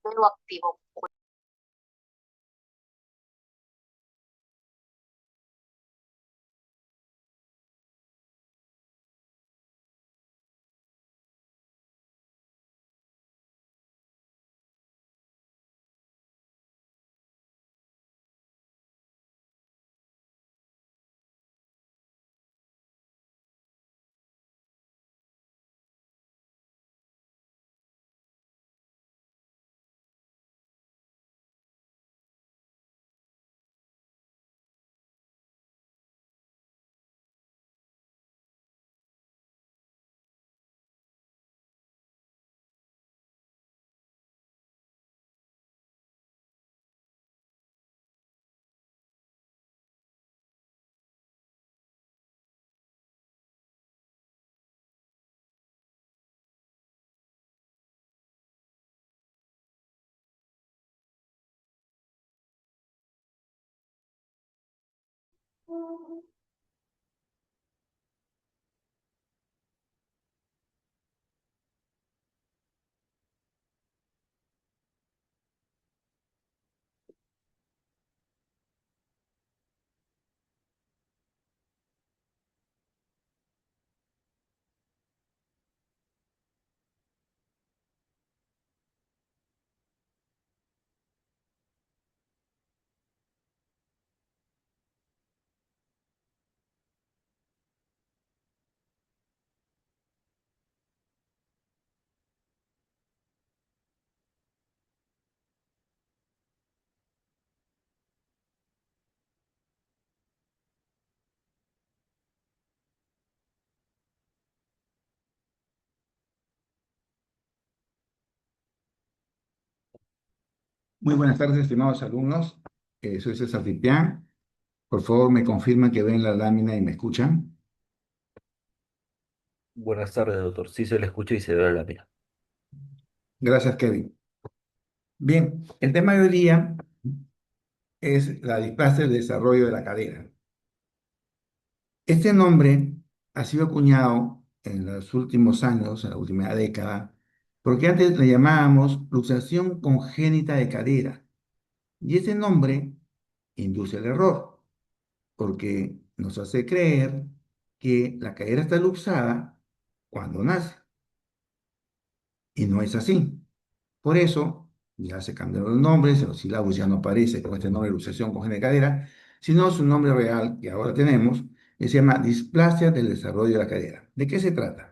pelo activo. Muy buenas tardes, estimados alumnos. Soy César Tipián. Por favor, me confirman que ven la lámina y me escuchan. Buenas tardes, doctor. Sí se le escucha y se ve la lámina. Gracias, Kevin. Bien, el tema de hoy día es la displasia del desarrollo de la cadera. Este nombre ha sido acuñado en los últimos años, en la última década, porque antes le llamábamos luxación congénita de cadera. Y ese nombre induce al error, porque nos hace creer que la cadera está luxada cuando nace, y no es así. Por eso, ya se cambiaron los nombres, en los sílabos ya no aparece con este nombre de luxación congénita de cadera, sino su nombre real que ahora tenemos, que se llama displasia del desarrollo de la cadera. ¿De qué se trata?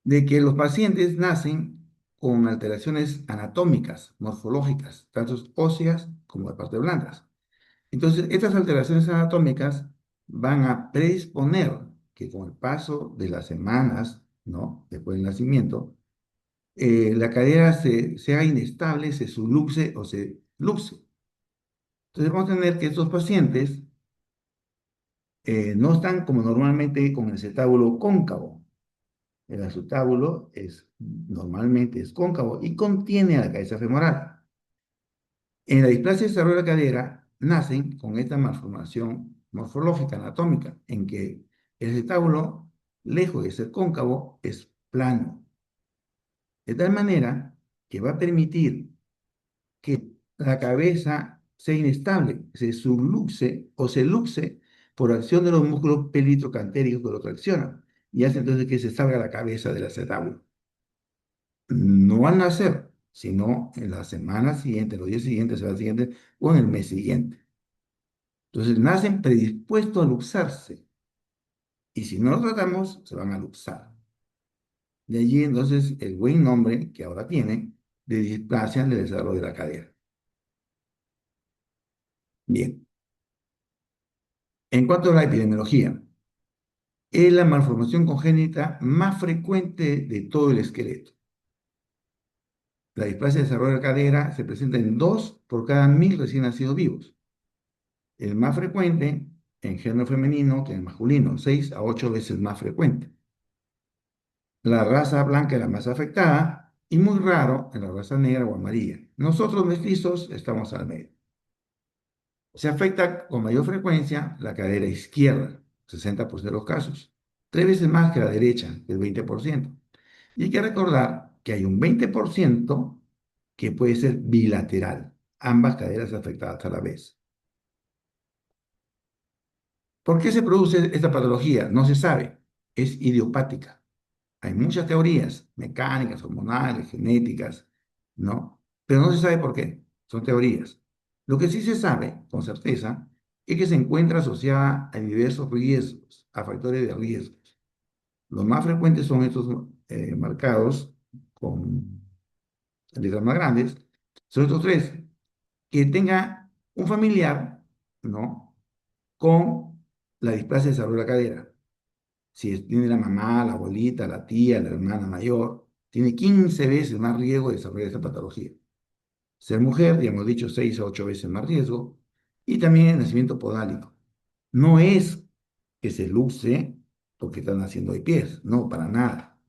De que los pacientes nacen con alteraciones anatómicas, morfológicas, tanto óseas como de partes blandas. Entonces, estas alteraciones anatómicas van a predisponer que con el paso de las semanas, ¿no? Después del nacimiento, la cadera sea inestable, se subluxe o se luxe. Entonces, vamos a tener que estos pacientes no están como normalmente con el acetábulo cóncavo. El acetábulo normalmente es cóncavo y contiene a la cabeza femoral. En la displasia de desarrollo de la cadera nacen con esta malformación morfológica, anatómica, en que el acetábulo, lejos de ser cóncavo, es plano. De tal manera que va a permitir que la cabeza sea inestable, se subluxe o se luxe por acción de los músculos pelitrocantéricos que lo traccionan y hace entonces que se salga la cabeza del acetábulo. No al nacer, sino en la semana siguiente, los días siguientes, semana siguiente o en el mes siguiente. Entonces nacen predispuestos a luxarse y si no lo tratamos, se van a luxar. De allí entonces el buen nombre que ahora tiene de displasia del desarrollo de la cadera. Bien, en cuanto a la epidemiología, es la malformación congénita más frecuente de todo el esqueleto. La displasia de desarrollo de la cadera se presenta en 2 por cada 1000 recién nacidos vivos. El más frecuente en género femenino que en masculino, 6 a 8 veces más frecuente. La raza blanca es la más afectada y muy raro en la raza negra o amarilla. Nosotros mestizos estamos al medio. Se afecta con mayor frecuencia la cadera izquierda, 60% de los casos, 3 veces más que la derecha, el 20%. Y hay que recordar que hay un 20% que puede ser bilateral, ambas caderas afectadas a la vez. ¿Por qué se produce esta patología? No se sabe, es idiopática. Hay muchas teorías, mecánicas, hormonales, genéticas, ¿no? Pero no se sabe por qué, son teorías. Lo que sí se sabe con certeza es que se encuentra asociada a diversos riesgos, a factores de riesgos. Los más frecuentes son estos marcados con letras más grandes, son estos tres: que tenga un familiar, ¿no? Con la displasia de desarrollo de la cadera. Si tiene la mamá, la abuelita, la tía, la hermana mayor, tiene 15 veces más riesgo de desarrollar esta patología. Ser mujer, ya hemos dicho, 6 a 8 veces más riesgo. Y también el nacimiento podálico. No es que se luce porque están naciendo de pies, no, para nada.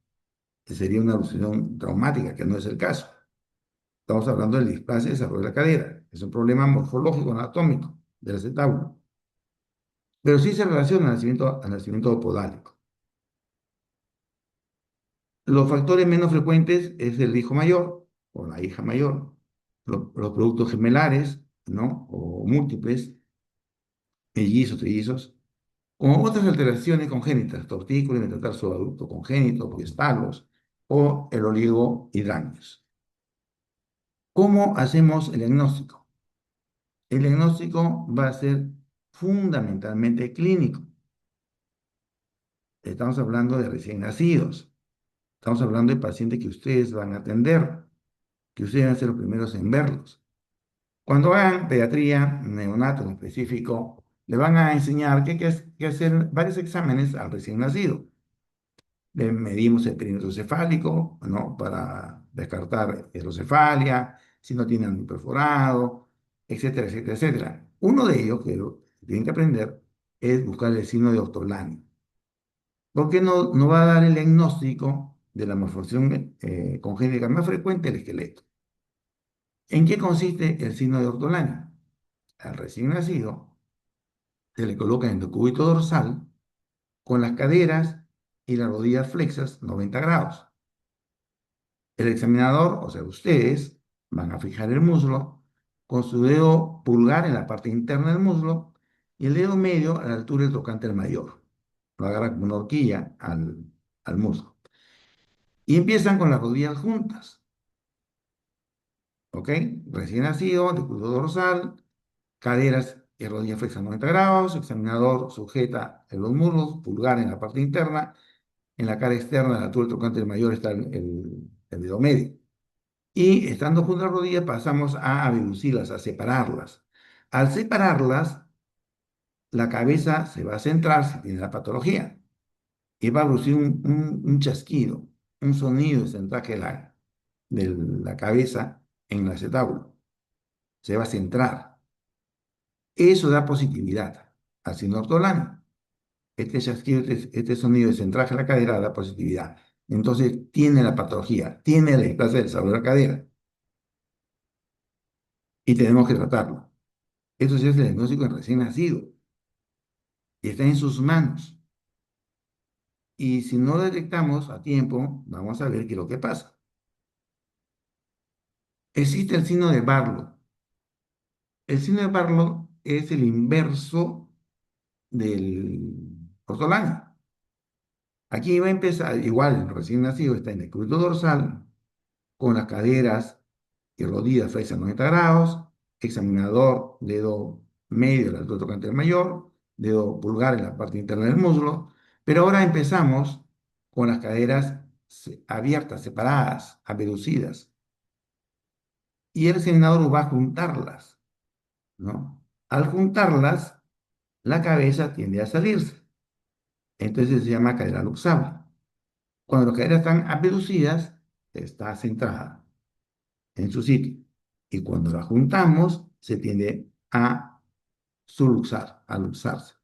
Sería una alucinación traumática, que no es el caso. Estamos hablando del displasia de desarrollo de la cadera. Es un problema morfológico, anatómico del acetábulo. Pero sí se relaciona al nacimiento podálico. Los factores menos frecuentes es el hijo mayor o la hija mayor, los productos gemelares, ¿no? O múltiples, mellizos, trillizos, como otras alteraciones congénitas, tortícolis, metatarso adulto congénito, estalos o el oligohidrangios. ¿Cómo hacemos el diagnóstico? El diagnóstico va a ser fundamentalmente clínico. Estamos hablando de recién nacidos. Estamos hablando de pacientes que ustedes van a atender, que ustedes van a ser los primeros en verlos. Cuando hagan pediatría, neonato en específico, le van a enseñar que hay que hacer varios exámenes al recién nacido. Le medimos el perímetro cefálico, ¿no? Para descartar hidrocefalia, si no tiene ángulo perforado, etcétera, etcétera, etcétera. Uno de ellos, que tienen que aprender, es buscar el signo de Ortolani. ¿Por qué no va a dar el diagnóstico de la malformación congénita más frecuente del esqueleto? ¿En qué consiste el signo de Ortolani? Al recién nacido se le coloca en el cúbito dorsal con las caderas y las rodillas flexas 90 grados. El examinador, o sea, ustedes, van a fijar el muslo con su dedo pulgar en la parte interna del muslo y el dedo medio a la altura del trocánter mayor. Lo agarra como una horquilla al muslo. Y empiezan con las rodillas juntas, ¿ok? Recién nacido, de cúbito dorsal, caderas y rodillas flexas 90 grados, examinador sujeta en los muslos, pulgar en la parte interna, en la cara externa, a la altura del trocánter mayor está el dedo medio. Y estando junto a las rodillas pasamos a abducirlas, a separarlas. Al separarlas, la cabeza se va a centrar si tiene la patología y va a producir un chasquido, un sonido de centraje de la cabeza en el acetábulo. Se va a centrar. Eso da positividad al signo ortolano. Este chasquido, este sonido de centraje en la cadera da positividad. Entonces tiene la patología, tiene la displasia del desarrollo de la cadera y tenemos que tratarlo. Eso sí es el diagnóstico en recién nacido y está en sus manos. Y si no lo detectamos a tiempo, vamos a ver qué es lo que pasa. Existe el signo de Barlow. El signo de Barlow es el inverso del ortolano. Aquí va a empezar, igual, el recién nacido está en el cúbito dorsal, con las caderas y rodillas flexas 90 grados, examinador, dedo medio del alto trocánter mayor, dedo pulgar en la parte interna del muslo, pero ahora empezamos con las caderas abiertas, separadas, abducidas, y el examinador va a juntarlas, ¿no? Al juntarlas, la cabeza tiende a salirse, entonces se llama cadera luxable. Cuando las caderas están abducidas, está centrada en su sitio. Y cuando la juntamos, se tiende a subluxar, a luxarse.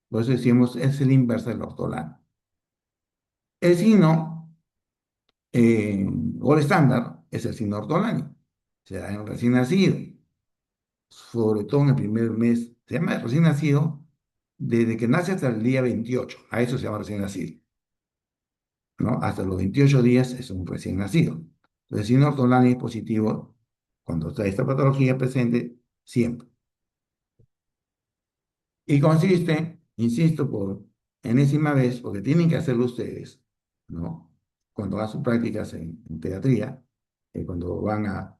Por eso decimos, es el inverso del ortolano. El signo o el estándar es el signo ortolano. Se da en el recién nacido, sobre todo en el primer mes. Se llama recién nacido desde que nace hasta el día 28. A eso se llama recién nacido, ¿no? Hasta los 28 días es un recién nacido. El signo ortolani es positivo cuando está esta patología presente siempre. Y consiste, insisto por enésima vez, porque tienen que hacerlo ustedes, ¿no? Cuando hagan sus prácticas en pediatría, cuando van a,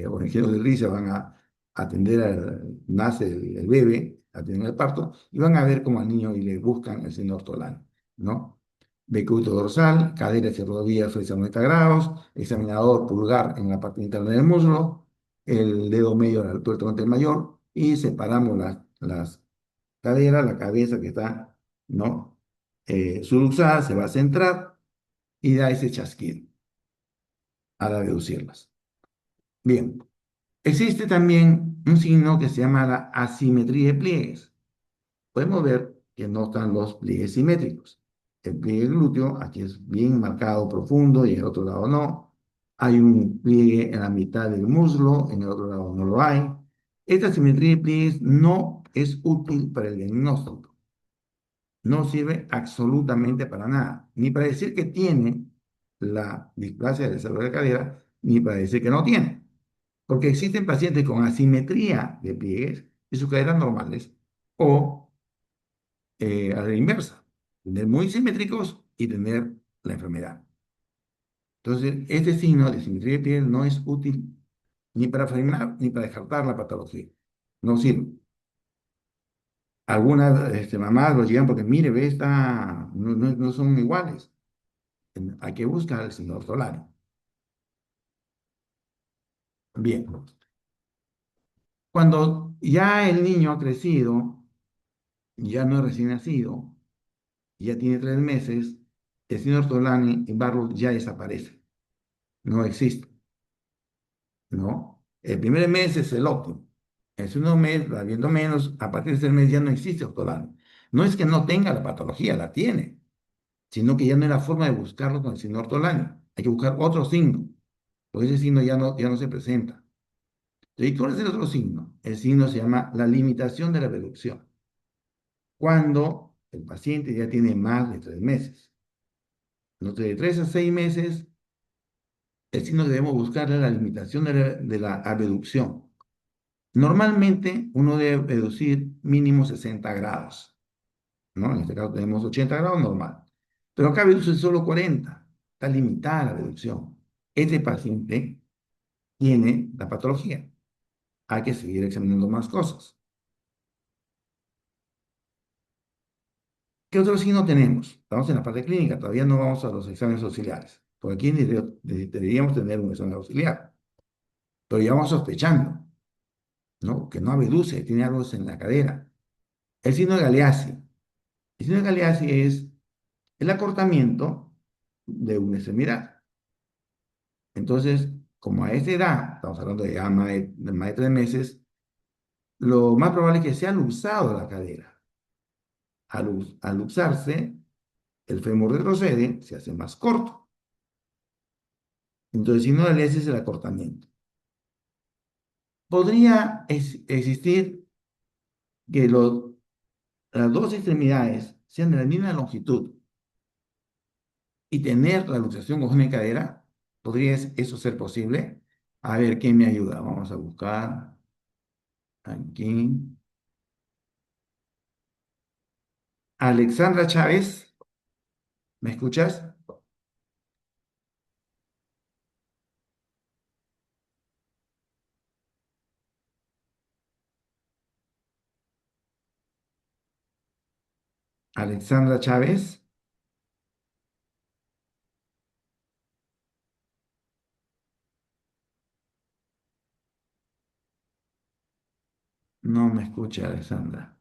o en giros de risa, van a atender nace el bebé, atienden el parto, y van a ver cómo al niño y le buscan el seno ortolano, ¿no? Decúbito dorsal, cadera y rodilla flexión 90 grados, examinador pulgar en la parte interna del muslo, el dedo medio a la altura del tronco mayor, y separamos las cadera, la cabeza que está, ¿no? Subluxada, se va a centrar y da ese chasquido a la deducirlas. Bien, existe también un signo que se llama la asimetría de pliegues. Podemos ver que no están los pliegues simétricos. El pliegue glúteo aquí es bien marcado, profundo, y en el otro lado no. Hay un pliegue en la mitad del muslo, en el otro lado no lo hay. Esta asimetría de pliegues no es útil para el diagnóstico. No sirve absolutamente para nada, ni para decir que tiene la displasia del desarrollo de la cadera, ni para decir que no tiene. Porque existen pacientes con asimetría de pliegues y sus caderas normales, o a la inversa, tener muy simétricos y tener la enfermedad. Entonces, este signo de simetría de pliegues no es útil ni para frenar ni para descartar la patología. No sirve. Algunas mamás lo llevan porque, mire, ve, no son iguales. Hay que buscar el signo ortolar. Bien, cuando ya el niño ha crecido, ya no es recién nacido, ya tiene 3 meses, el signo ortolani en Barrow ya desaparece, no existe, ¿no? El primer mes es el óptimo. El segundo mes va viendo menos, a partir del tercer mes ya no existe ortolani. No es que no tenga la patología, la tiene, sino que ya no hay la forma de buscarlo con el signo ortolani. Hay que buscar otro signo, porque ese signo ya no se presenta. ¿Y cuál es el otro signo? El signo se llama la limitación de la reducción. Cuando el paciente ya tiene más de 3 meses. De 3 a 6 meses, el signo que debemos buscar es la limitación de la abducción. Normalmente uno debe reducir mínimo 60 grados, ¿no? En este caso tenemos 80 grados normal. Pero acá reduce solo 40. Está limitada la reducción. Este paciente tiene la patología. Hay que seguir examinando más cosas. ¿Qué otro signo tenemos? Estamos en la parte clínica, todavía no vamos a los exámenes auxiliares. Por aquí deberíamos tener un examen auxiliar, pero ya vamos sospechando, ¿no? Que no abduce, tiene algo en la cadera. El signo de Galeazzi. El signo de Galeazzi es el acortamiento de una extremidad. Entonces, como a esa edad, estamos hablando de ya más de 3 meses, lo más probable es que sea luxado la cadera. Al luxarse, el fémur retrocede, se hace más corto. Entonces, si no le haces el acortamiento. Podría existir que las dos extremidades sean de la misma longitud y tener la luxación cojón cadera. ¿Podría eso ser posible? A ver, ¿quién me ayuda? Vamos a buscar aquí. Alexandra Chávez, ¿me escuchas? Alexandra Chávez, no me escucha, Alexandra.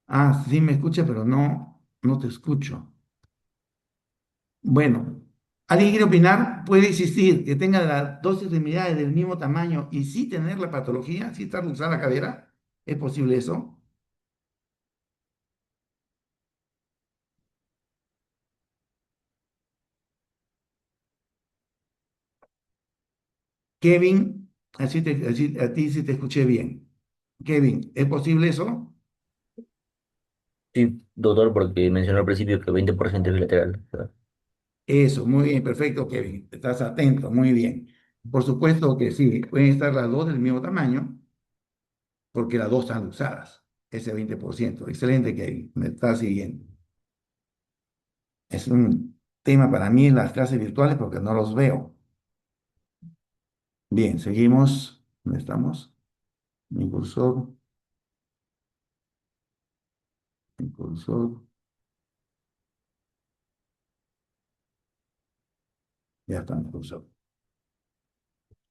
Ah, sí me escucha, pero no te escucho. Bueno, ¿alguien quiere opinar? Puede existir que tenga las dos extremidades del mismo tamaño y sí tener la patología, sí estar luxada la cadera. ¿Es posible eso? Kevin, a ti sí te escuché bien. Kevin, ¿es posible eso? Sí, doctor, porque mencionó al principio que 20% es bilateral, ¿verdad? Eso, muy bien, perfecto, Kevin. Estás atento, muy bien. Por supuesto que sí, pueden estar las dos del mismo tamaño, porque las dos están usadas, ese 20%. Excelente, Kevin, me está siguiendo. Es un tema para mí las clases virtuales porque no los veo. Bien, seguimos. ¿Dónde estamos? Mi cursor, mi cursor, ya está mi cursor.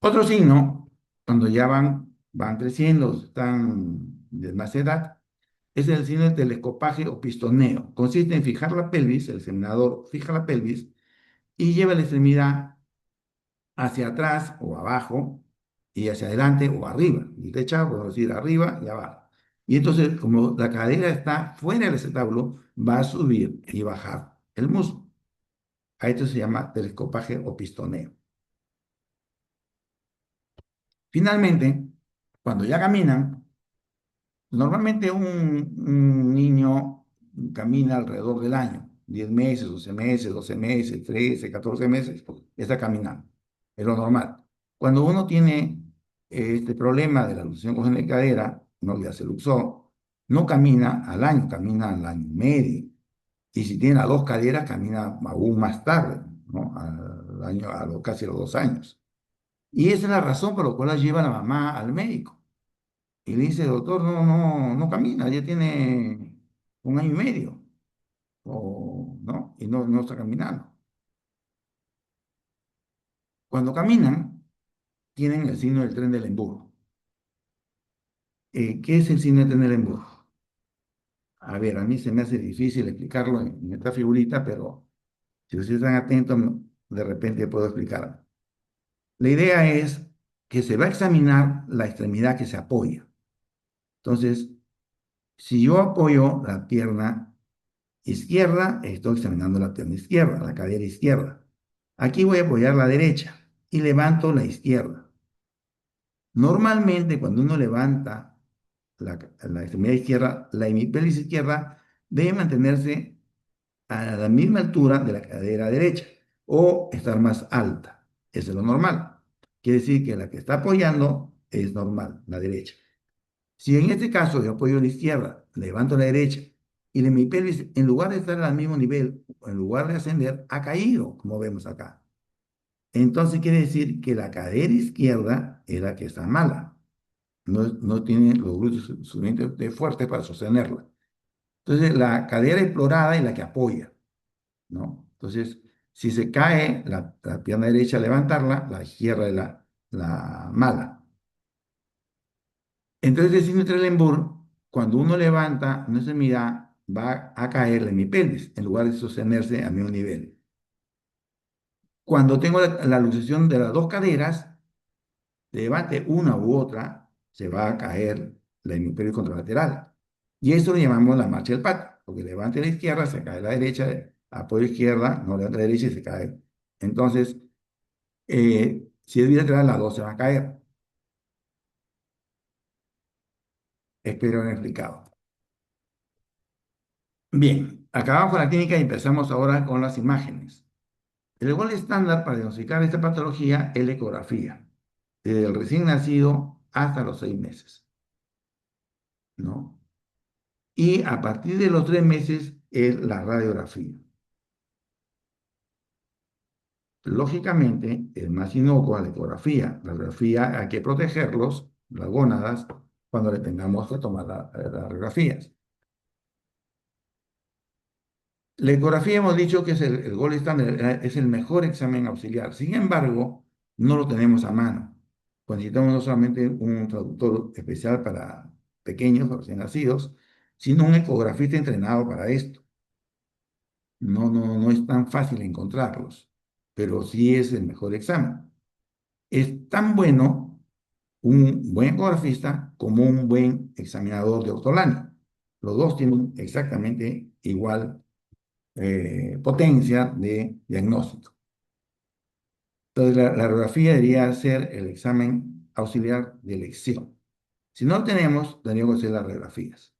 Otro signo, cuando ya van creciendo, están de más edad, es el signo de telescopaje o pistoneo. Consiste en fijar la pelvis, el seminador fija la pelvis y lleva la extremidad hacia atrás o abajo y hacia adelante o arriba. Y derecha, podemos decir arriba y abajo. Y entonces, como la cadera está fuera del acetábulo, va a subir y bajar el muslo. A esto se llama telescopaje o pistoneo. Finalmente, cuando ya caminan, normalmente un niño camina alrededor del año, 10 meses, 11 meses, 12 meses, 13, 14 meses, pues, está caminando. Es lo normal. Cuando uno tiene este problema de la luxación congénita de cadera, no ya se luxó, no camina al año, camina al año y medio. Y si tiene las dos caderas, camina aún más tarde, ¿no? Al año, casi a los 2 años. Y esa es la razón por la cual la lleva la mamá al médico. Y le dice, doctor, no camina, ya tiene 1 año y medio, ¿no? Y no está caminando. Cuando caminan, tienen el signo del tren del embudo. ¿Qué es el signo del tren del embudo? A ver, a mí se me hace difícil explicarlo en esta figurita, pero si ustedes están atentos, de repente puedo explicar. La idea es que se va a examinar la extremidad que se apoya. Entonces, si yo apoyo la pierna izquierda, estoy examinando la pierna izquierda, la cadera izquierda. Aquí voy a apoyar la derecha y levanto la izquierda. Normalmente cuando uno levanta la extremidad izquierda, la hemipelvis izquierda debe mantenerse a la misma altura de la cadera derecha o estar más alta. Eso es lo normal. Quiere decir que la que está apoyando es normal, la derecha. Si en este caso yo apoyo la izquierda, levanto la derecha y mi pelvis, en lugar de estar al mismo nivel, en lugar de ascender, ha caído, como vemos acá. Entonces quiere decir que la cadera izquierda es la que está mala. No tiene los glúteos suficientemente fuertes para sostenerla. Entonces la cadera explorada es la que apoya, ¿no? Entonces, si se cae la pierna derecha a levantarla, la izquierda es la mala. Entonces, el signo de Trendelenburg, cuando uno levanta una extremidad, va a caerle en mi pelvis, en lugar de sostenerse a mi nivel. Cuando tengo la luxación de las dos caderas, levante una u otra, se va a caer la hemipelvis contralateral. Y eso lo llamamos la marcha del pato, porque levante la izquierda, se cae la derecha, apoyo izquierda, no levanta la derecha y se cae. Entonces, si es bilateral, las dos se van a caer. Espero haber explicado. Bien, acabamos con la clínica y empezamos ahora con las imágenes. El gol estándar para diagnosticar esta patología es la ecografía, desde el recién nacido hasta los 6 meses, ¿no? Y a partir de los 3 meses es la radiografía. Lógicamente, es más inocua la ecografía. La radiografía hay que protegerlos, las gónadas, cuando le tengamos que tomar las radiografías. La ecografía hemos dicho que es el gol estándar, es el mejor examen auxiliar. Sin embargo, no lo tenemos a mano. Pues necesitamos no solamente un traductor especial para pequeños o recién nacidos, sino un ecografista entrenado para esto. No es tan fácil encontrarlos, pero sí es el mejor examen. Es tan bueno un buen ecografista como un buen examinador de ortolánea. Los dos tienen exactamente igual potencia de diagnóstico. Entonces, la radiografía debería ser el examen auxiliar de elección. Si no lo tenemos, tendríamos que hacer las radiografías.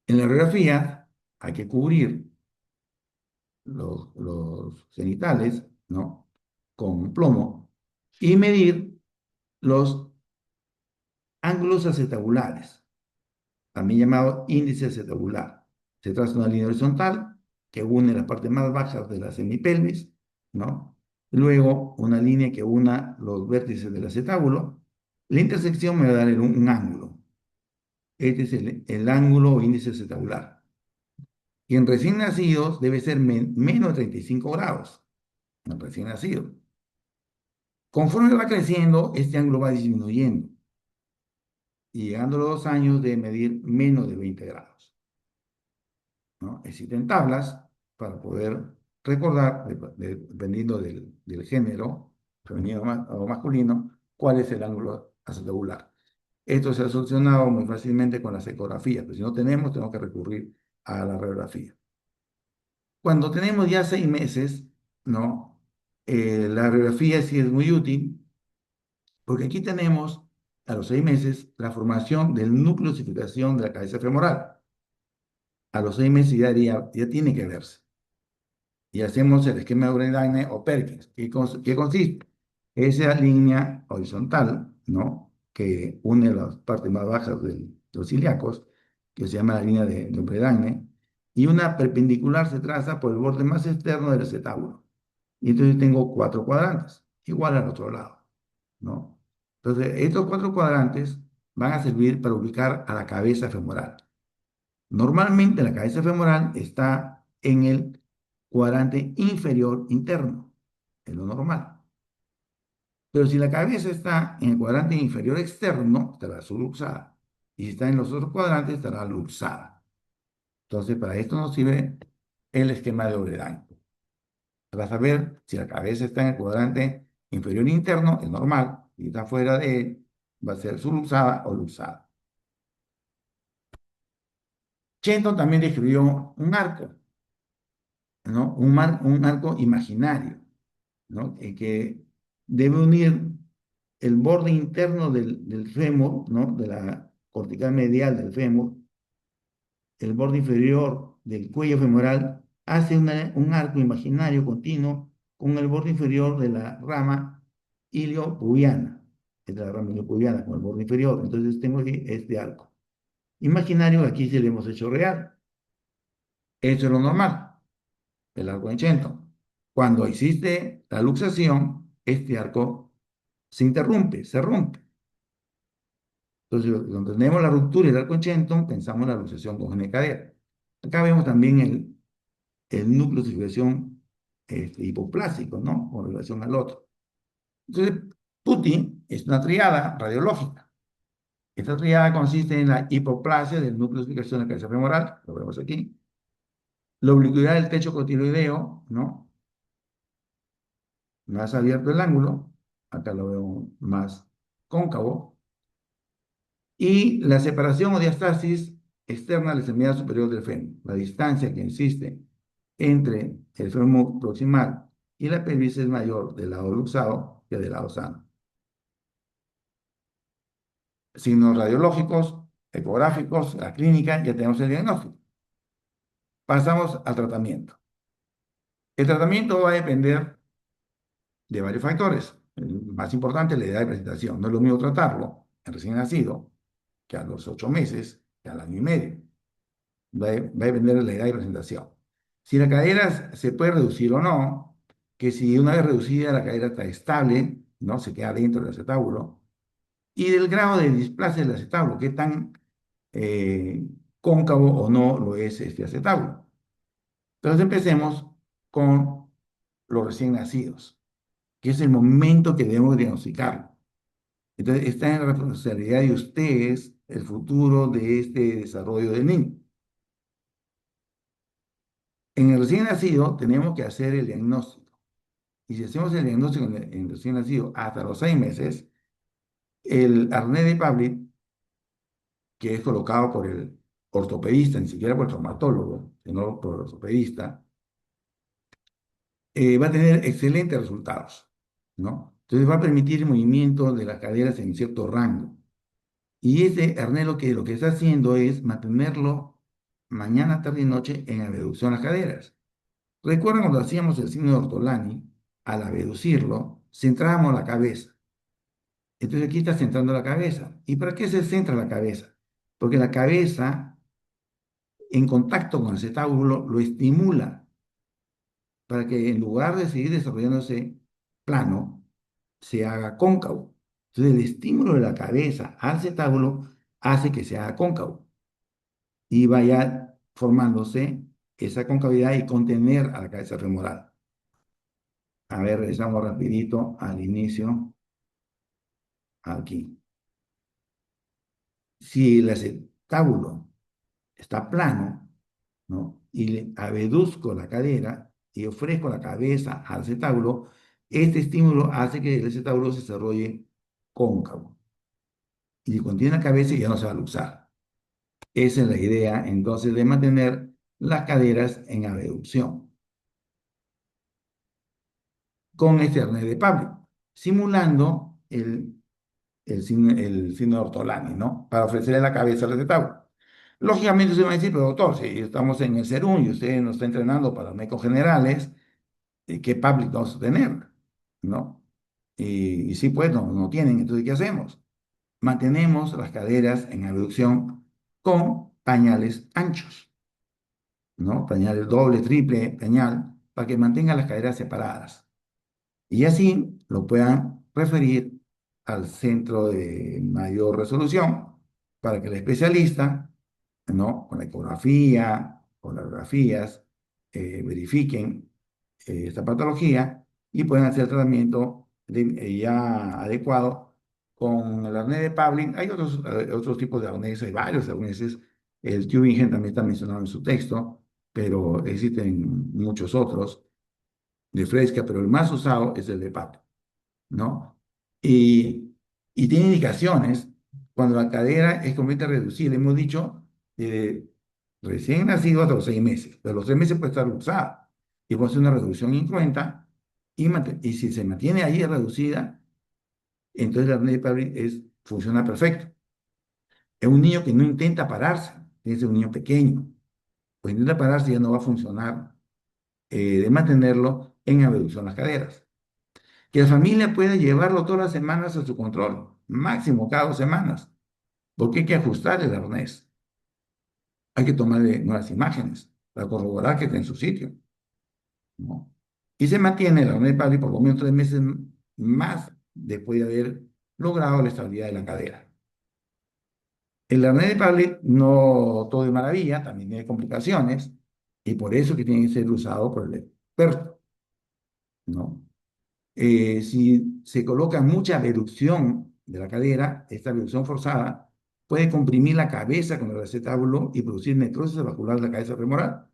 En la radiografía hay que cubrir los genitales, ¿no? Con plomo y medir los ángulos acetabulares, también llamado índice acetabular. Se traza una línea horizontal que une las partes más bajas de la semipelvis, ¿no? Luego una línea que una los vértices del acetábulo. La intersección me va a dar un ángulo. Este es el ángulo o índice acetabular. Y en recién nacidos debe ser menos de 35 grados, en recién nacido. Conforme va creciendo, este ángulo va disminuyendo y llegando a los 2 años debe medir menos de 20 grados, ¿no? Existen tablas para poder recordar, dependiendo del género, femenino o masculino, cuál es el ángulo acetabular. Esto se ha solucionado muy fácilmente con las ecografías, pero si no tenemos que recurrir a la radiografía. Cuando tenemos ya 6 meses, ¿no? La radiografía sí es muy útil, porque aquí tenemos a los 6 meses la formación del núcleo de osificación de la cabeza femoral. A los 6 meses ya tiene que verse. Y hacemos el esquema de Uridaine o Perkins. ¿Qué consiste? Esa línea horizontal, ¿no? Que une las partes más bajas de los ilíacos, que se llama la línea de Uridaine, y una perpendicular se traza por el borde más externo del acetábulo. Y entonces tengo 4 cuadrantes, igual al otro lado, ¿no? Entonces, estos 4 cuadrantes van a servir para ubicar a la cabeza femoral. Normalmente la cabeza femoral está en el cuadrante inferior interno, es lo normal. Pero si la cabeza está en el cuadrante inferior externo, estará subluxada. Y si está en los otros cuadrantes, estará luxada. Entonces, para esto nos sirve el esquema de Oredan. Para saber si la cabeza está en el cuadrante inferior interno, es normal. Si está fuera de él, va a ser subluxada o luxada. Chenton también describió un arco, ¿no? Un arco imaginario, ¿no? Que debe unir el borde interno del fémur, ¿no? De la cortical medial del fémur, el borde inferior del cuello femoral, hace un arco imaginario continuo con el borde inferior de la rama iliopubiana, es de la rama iliopubiana con el borde inferior. Entonces tengo aquí este arco imaginario, aquí se lo hemos hecho real. Eso es lo normal, el arco de Shenton. Cuando existe la luxación, este arco se interrumpe, se rompe. Entonces, cuando tenemos la ruptura del arco en Shenton, pensamos en la luxación congénita cadera. Acá vemos también el núcleo de circulación hipoplásico, ¿no? Con relación al otro. Entonces, PUTI es una triada radiológica. Esta triada consiste en la hipoplasia del núcleo de circulación de la cabeza femoral, lo vemos aquí, la oblicuidad del techo cotiloideo, ¿no? Más abierto el ángulo, acá lo veo más cóncavo, y la separación o diastasis externa a la extremidad superior del fémur, la distancia que existe entre el fémur proximal y la pelvis es mayor del lado luxado que del lado sano. Signos radiológicos, ecográficos, la clínica, ya tenemos el diagnóstico. Pasamos al tratamiento. El tratamiento va a depender de varios factores. El más importante es la edad de presentación. No es lo mismo tratarlo en recién nacido que a los 8 meses, que al año y medio. Va a depender de la edad de presentación. Si la cadera se puede reducir o no, que si una vez reducida la cadera está estable, ¿no? Se queda dentro del acetábulo, y del grado de displasia del acetábulo, qué tan cóncavo o no lo es este acetábulo. Entonces empecemos con los recién nacidos, que es el momento que debemos diagnosticarlo. Entonces está en la responsabilidad de ustedes el futuro de este desarrollo del niño. En el recién nacido tenemos que hacer el diagnóstico. Y si hacemos el diagnóstico en el recién nacido hasta los 6 meses, el arnés de Pavlik, que es colocado por el ortopedista, ni siquiera por el traumatólogo, sino por el ortopedista, va a tener excelentes resultados, ¿no? Entonces va a permitir el movimiento de las caderas en cierto rango. Y ese arnés lo que está haciendo es mantenerlo mañana, tarde y noche en la reducción de las caderas. ¿Recuerdan cuando hacíamos el signo de Ortolani? Al abducirlo, centrábamos la cabeza. Entonces aquí está centrando la cabeza. ¿Y para qué se centra la cabeza? Porque la cabeza, en contacto con el acetábulo, lo estimula para que en lugar de seguir desarrollándose plano, se haga cóncavo. Entonces el estímulo de la cabeza al acetábulo hace que se haga cóncavo y vaya formándose esa concavidad y contener a la cabeza femoral. A ver, regresamos rapidito al inicio, aquí. Si el acetábulo está plano, ¿no? Y le abduzco la cadera y ofrezco la cabeza al acetábulo, este estímulo hace que el acetábulo se desarrolle cóncavo. Y si contiene la cabeza ya no se va a luxar. Esa es la idea, entonces, de mantener las caderas en abducción con este arnés de Pavlov, simulando el signo de Ortolani, ¿no? Para ofrecerle la cabeza al acetábulo. Lógicamente usted va a decir, pero doctor, si estamos en el CERUN y usted nos está entrenando para médicos generales, ¿qué public vamos a tener? ¿No? Y sí, pues no tienen, entonces, ¿qué hacemos? Mantenemos las caderas en abducción con pañales anchos, ¿no? Pañales doble, triple, pañal, para que mantengan las caderas separadas. Y así lo puedan referir al centro de mayor resolución para que el especialista, ¿no? Con la ecografía, con las radiografías, verifiquen esta patología y puedan hacer el tratamiento ya adecuado con el arnés de Pavlin. Hay otros tipos de arnés, hay varios arneses. El Tübingen también está mencionado en su texto, pero existen muchos otros de fresca, pero el más usado es el de Pavlin, ¿no? Y, y tiene indicaciones cuando la cadera es completamente reducida. Hemos dicho de recién nacido hasta los 6 meses, pero los 3 meses puede estar usada y puede ser una reducción incruenta y si se mantiene ahí reducida, entonces la apnea funciona perfecto. Es un niño que no intenta pararse, tiene que ser un niño pequeño, pues intenta pararse ya no va a funcionar de mantenerlo en abducción las caderas. Que la familia puede llevarlo todas las semanas a su control, máximo cada 2 semanas, porque hay que ajustar el arnés. Hay que tomarle nuevas imágenes para corroborar que esté en su sitio, ¿no? Y se mantiene el arnés Pavlov por lo menos 3 meses más después de haber logrado la estabilidad de la cadera. El arnés de Pavlov no todo es maravilla, también tiene complicaciones, y por eso que tiene que ser usado por el experto, ¿no? Si se coloca mucha abducción de la cadera, esta abducción forzada puede comprimir la cabeza con el acetábulo y producir necrosis vascular de la cabeza femoral.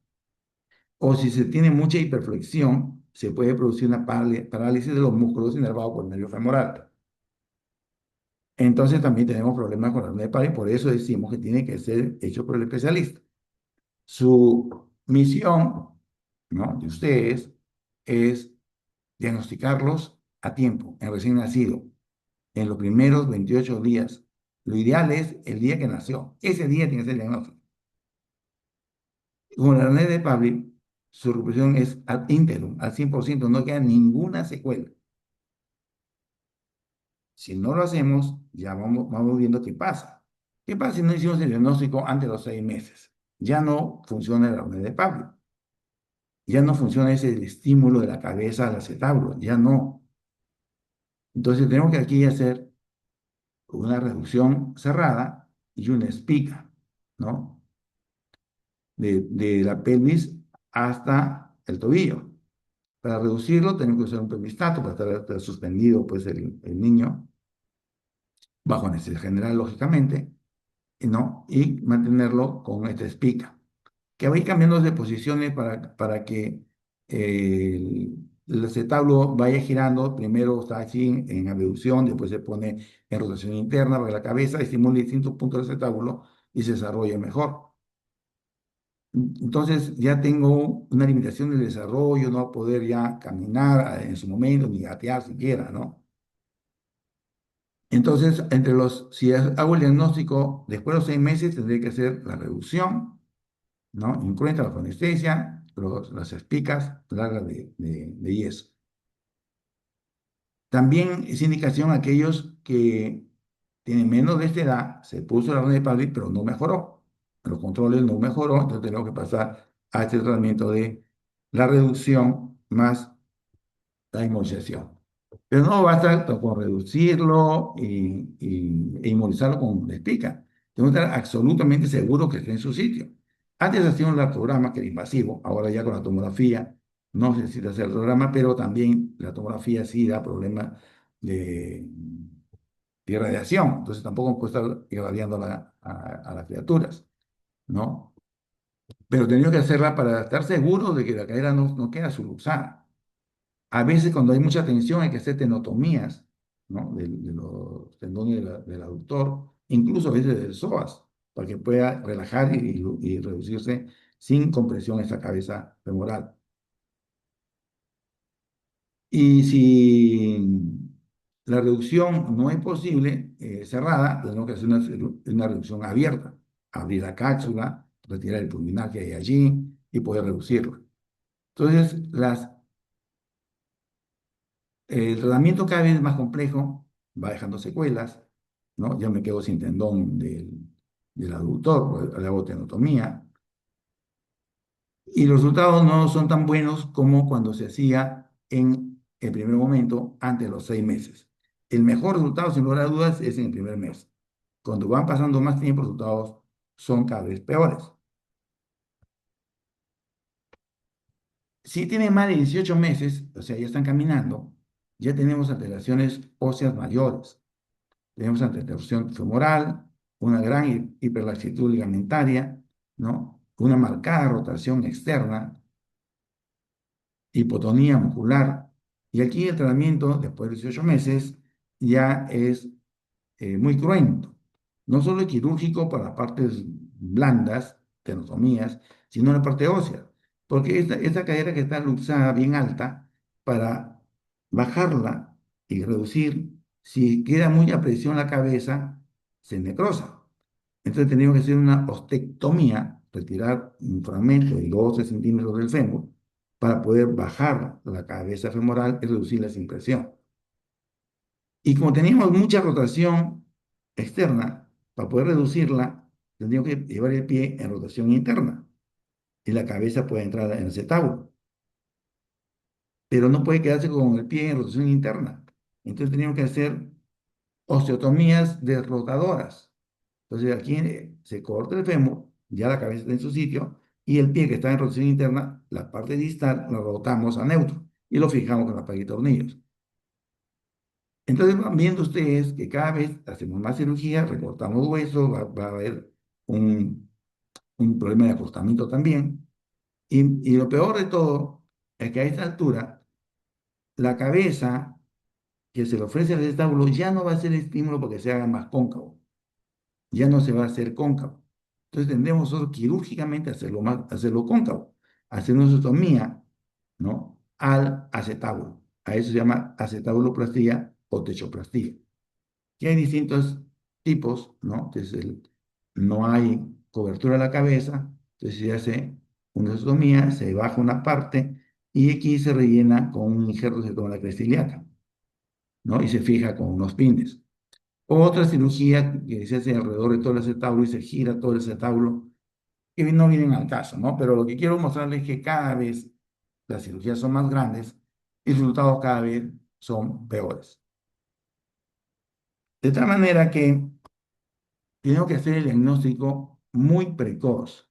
O si se tiene mucha hiperflexión, se puede producir una parálisis de los músculos inervados por el nervio femoral. Entonces también tenemos problemas con la hernia de Pavlov y por eso decimos que tiene que ser hecho por el especialista. Su misión, ¿no? De ustedes es diagnosticarlos a tiempo, en recién nacido, en los primeros 28 días. Lo ideal es el día que nació. Ese día tiene que ser el diagnóstico. Con el arnés de Pavlov, su reproducción es ad íntegro, al 100%, no queda ninguna secuela. Si no lo hacemos, ya vamos viendo qué pasa. ¿Qué pasa si no hicimos el diagnóstico antes de los 6 meses? Ya no funciona el arnés de Pavlov. Ya no funciona ese estímulo de la cabeza al acetábulo. Ya no. Entonces tenemos que aquí hacer una reducción cerrada y una espica, ¿no? De la pelvis hasta el tobillo. Para reducirlo tenemos que usar un pelvistato para estar suspendido pues el niño bajo anestesia general, lógicamente, ¿no? Y mantenerlo con esta espica, que va a ir cambiando de posiciones para que el acetábulo vaya girando. Primero está así en abducción, después se pone en rotación interna para que la cabeza estimule distintos puntos del acetábulo y se desarrolle mejor. Entonces ya tengo una limitación del desarrollo, no va a poder ya caminar en su momento, ni gatear siquiera, ¿no? Entonces, si hago el diagnóstico después de los 6 meses, tendré que hacer la reducción, ¿no? Incrementa la anestesia las espicas largas de yeso. También es indicación a aquellos que tienen menos de esta edad, se puso la red de Pavlik, pero no mejoró. Los controles no mejoró, entonces tenemos que pasar a este tratamiento de la reducción más la inmunización. Pero no basta con reducirlo e inmunizarlo con espica. Tenemos que estar absolutamente seguros que esté en su sitio. Antes hacía un lactograma que era invasivo, ahora ya con la tomografía no se necesita hacer el lactograma, pero también la tomografía sí da problemas de, de radiación, entonces tampoco puede estar irradiando a las criaturas, ¿no? Pero tenemos que hacerla para estar seguros de que la cadera no queda subluxada. A veces cuando hay mucha tensión hay que hacer tenotomías, ¿no? De los tendones del aductor, incluso a veces del psoas, para que pueda relajar y reducirse sin compresión esa cabeza femoral. Y si la reducción no es posible, cerrada, tenemos que hacer una reducción abierta, abrir la cápsula, retirar el pulmonar que hay allí y poder reducirla. Entonces, el tratamiento cada vez es más complejo, va dejando secuelas, ¿no? Ya me quedo sin tendón del aductor, le hago tenotomía, y los resultados no son tan buenos como cuando se hacía en el primer momento, antes de los 6 meses. El mejor resultado, sin lugar a dudas, es en el primer mes. Cuando van pasando más tiempo, los resultados son cada vez peores. Si tienen más de 18 meses, o sea, ya están caminando, ya tenemos alteraciones óseas mayores. Tenemos antetorsión femoral, una gran hiperlaxitud ligamentaria, ¿no? Una marcada rotación externa, hipotonía muscular. Y aquí el tratamiento, después de 18 meses, ya es muy cruento. No solo es quirúrgico para las partes blandas, tenotomías, sino la parte ósea. Porque esta cadera que está luxada bien alta, para bajarla y reducir, si queda muy a presión la cabeza, se necrosa. Entonces tenemos que hacer una ostectomía, retirar un fragmento de 12 centímetros del fémur, para poder bajar la cabeza femoral y reducir la impresión. Y como teníamos mucha rotación externa, para poder reducirla, tendríamos que llevar el pie en rotación interna y la cabeza puede entrar en el acetábulo, pero no puede quedarse con el pie en rotación interna. Entonces teníamos que hacer osteotomías desrotadoras. Entonces aquí se corta el fémur, ya la cabeza está en su sitio y el pie que está en rotación interna, la parte distal, la rotamos a neutro y lo fijamos con la palanca de tornillos. Entonces van viendo ustedes que cada vez hacemos más cirugía, recortamos huesos, va a haber un, un problema de acortamiento también. Y lo peor de todo es que a esta altura, la cabeza que se le ofrece al estábulo ya no va a ser estímulo porque se haga más cóncavo, ya no se va a hacer cóncavo. Entonces tendremos nosotros quirúrgicamente hacerlo cóncavo, hacer una osteotomía, ¿no? Al acetábulo. A eso se llama acetabuloplastia o techoplastía. Que hay distintos tipos, ¿no? Entonces, no hay cobertura de la cabeza, entonces se hace una osteotomía, se baja una parte y aquí se rellena con un injerto que se toma la cresta ilíaca, ¿no? Y se fija con unos pines. Otra cirugía que se hace alrededor de todo el acetábulo y se gira todo el acetábulo, que no vienen al caso, ¿no? Pero lo que quiero mostrarles es que cada vez las cirugías son más grandes y los resultados cada vez son peores. De tal manera que tenemos que hacer el diagnóstico muy precoz,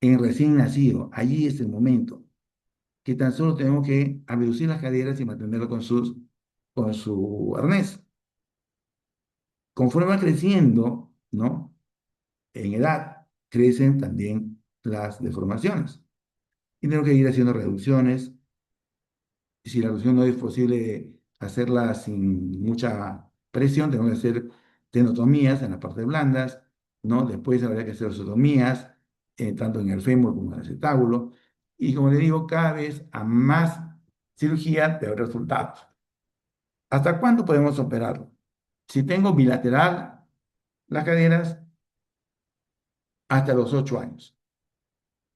en recién nacido. Allí es el momento que tan solo tenemos que abducir las caderas y mantenerlo con su arnés. Conforme va creciendo, ¿no? En edad, crecen también las deformaciones. Y tenemos que ir haciendo reducciones. Si la reducción no es posible hacerla sin mucha presión, tenemos que hacer tenotomías en las partes blandas, ¿no? Después habría que hacer osteotomías, tanto en el fémur como en el acetábulo. Y como le digo, cada vez a más cirugía, peores resultados. ¿Hasta cuándo podemos operarlo? Si tengo bilateral las caderas, hasta los 8 años.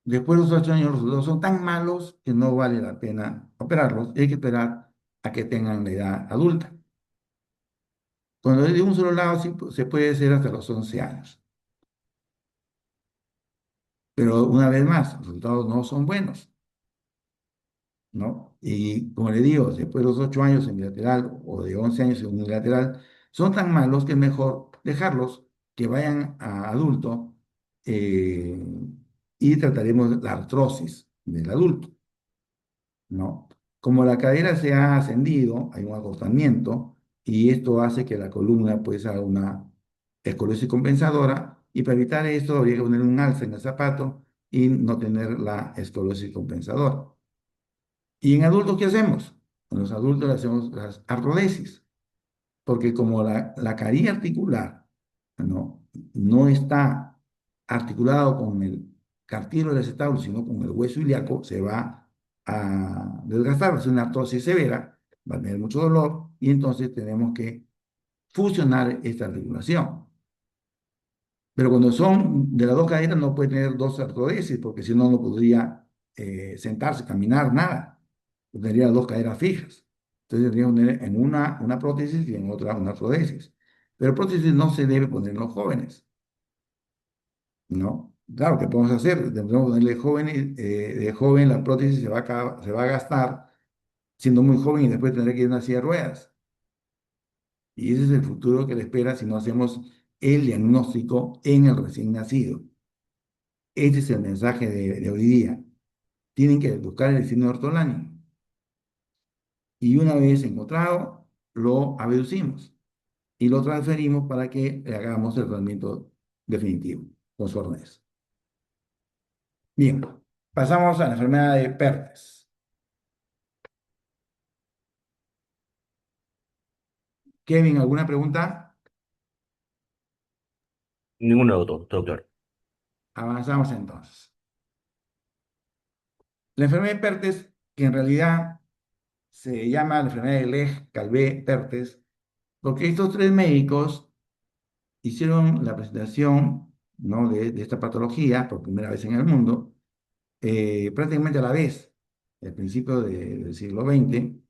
Después de los 8 años los resultados son tan malos que no vale la pena operarlos. Hay que esperar a que tengan la edad adulta. Cuando es de un solo lado sí, se puede hacer hasta los 11 años. Pero una vez más, los resultados no son buenos, ¿no? Y como le digo, después de los 8 años en bilateral o de 11 años en unilateral, son tan malos que es mejor dejarlos que vayan a adulto eh, y trataremos la artrosis del adulto, ¿no? Como la cadera se ha ascendido, hay un acortamiento y esto hace que la columna pues haga una escoliosis compensadora y para evitar esto habría que poner un alza en el zapato y no tener la escoliosis compensadora. ¿Y en adultos qué hacemos? En los adultos le hacemos las artrodesis, porque como la carie articular no, no está articulado con el cartílago del acetábulo, sino con el hueso ilíaco, se va a desgastar, va a ser una artrosis severa, va a tener mucho dolor y entonces tenemos que fusionar esta articulación. Pero cuando son de las dos caderas no puede tener dos artrodesis, porque si no, no podría sentarse, caminar, nada. Tendría dos caderas fijas. Entonces tendría que tener en una prótesis y en otra una artrodesis. Pero prótesis no se debe poner en los jóvenes, ¿no? Claro, ¿qué podemos hacer? Debemos ponerle jóvenes, de joven la prótesis se va a gastar siendo muy joven y después tendrá que ir a una silla de ruedas. Y ese es el futuro que le espera si no hacemos el diagnóstico en el recién nacido. Este es el mensaje de hoy día. Tienen que buscar el signo de Ortolani. Y una vez encontrado, lo abducimos y lo transferimos para que le hagamos el tratamiento definitivo con su arnés. Bien, pasamos a la enfermedad de Pertes. Kevin, ¿alguna pregunta? Ninguno, doctor, todo claro. Avanzamos entonces. La enfermedad de Pertes, que en realidad se llama la enfermedad de Lesch-Calvé-Pertes, porque estos tres médicos hicieron la presentación, ¿no? de esta patología por primera vez en el mundo, prácticamente a la vez, al principio del siglo XX,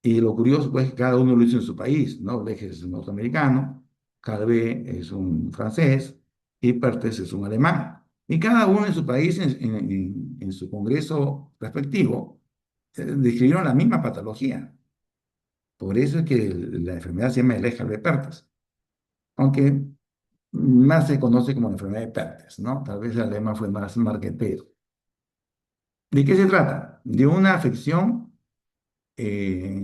y lo curioso pues que cada uno lo hizo en su país, ¿no? Lesch es un norteamericano, Calvé es un francés y Perthes es un alemán. Y cada uno en su país, en su congreso respectivo, describieron la misma patología. Por eso es que la enfermedad se llama Lesch-Calvé-Perthes, aunque más se conoce como la enfermedad de Perthes, ¿no? Tal vez el lema fue más marquetero. ¿De qué se trata? De una afección eh,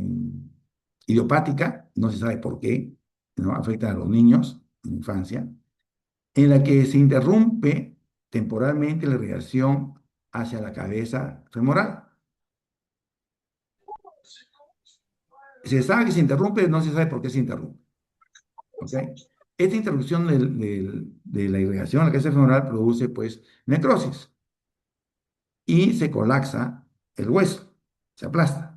idiopática, no se sabe por qué, ¿no? Afecta a los niños en infancia, en la que se interrumpe temporalmente la irrigación hacia la cabeza femoral. Se sabe que se interrumpe, no se sabe por qué se interrumpe, ¿ok? Esta interrupción de la irrigación a la cabeza femoral produce, pues, necrosis y se colapsa el hueso, se aplasta.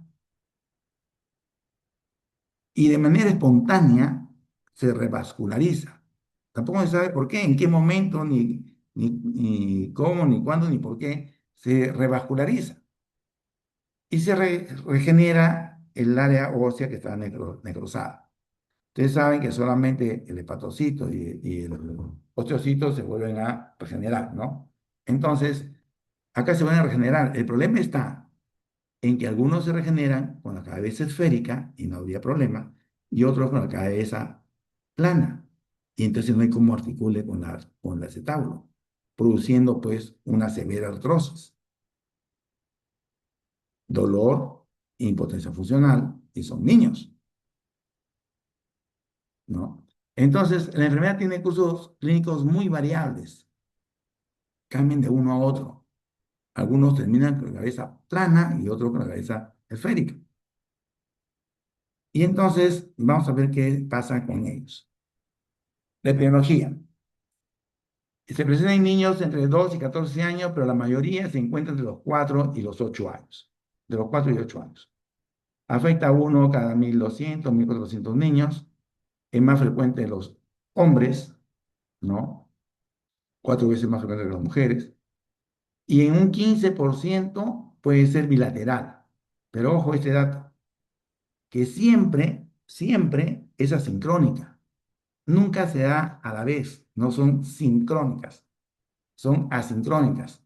Y de manera espontánea se revasculariza. Tampoco se sabe por qué, en qué momento, ni cómo, ni cuándo, ni por qué se revasculariza. Y se regenera el área ósea que está necrosada. Ustedes saben que solamente el hepatocito y el osteocito se vuelven a regenerar, ¿no? Entonces, acá se van a regenerar. El problema está en que algunos se regeneran con la cabeza esférica y no habría problema, y otros con la cabeza plana. Y entonces no hay cómo articule con el acetábulo, produciendo pues una severa artrosis, dolor, impotencia funcional, y son niños, ¿no? Entonces, la enfermedad tiene cursos clínicos muy variables, cambian de uno a otro. Algunos terminan con la cabeza plana y otros con la cabeza esférica. Y entonces vamos a ver qué pasa con ellos. La epidemiología. Se presenta en niños entre 2 y 14 años, pero la mayoría se encuentra entre los 4 y los 8 años. De los 4 y 8 años. Afecta a uno cada 1.200, 1.400 niños. Es más frecuente en los hombres, ¿no? 4 veces más frecuente que las mujeres. y en un 15% puede ser bilateral. Pero ojo este dato, que siempre, siempre es asincrónica. Nunca se da a la vez, no son sincrónicas, son asincrónicas.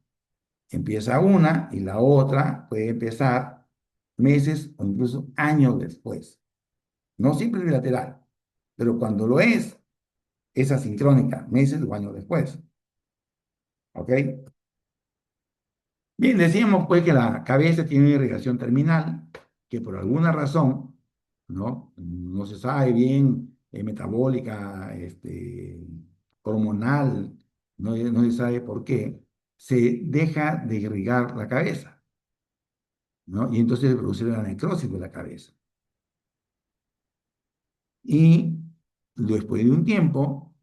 Empieza una y la otra puede empezar meses o incluso años después. No siempre es bilateral, pero cuando lo es asincrónica, meses o años después. ¿Ok? Bien, decíamos pues que la cabeza tiene una irrigación terminal, que por alguna razón, ¿no? No se sabe bien, metabólica, hormonal, no se sabe por qué, se deja de irrigar la cabeza, ¿no? Y entonces se produce la necrosis de la cabeza. Y después de un tiempo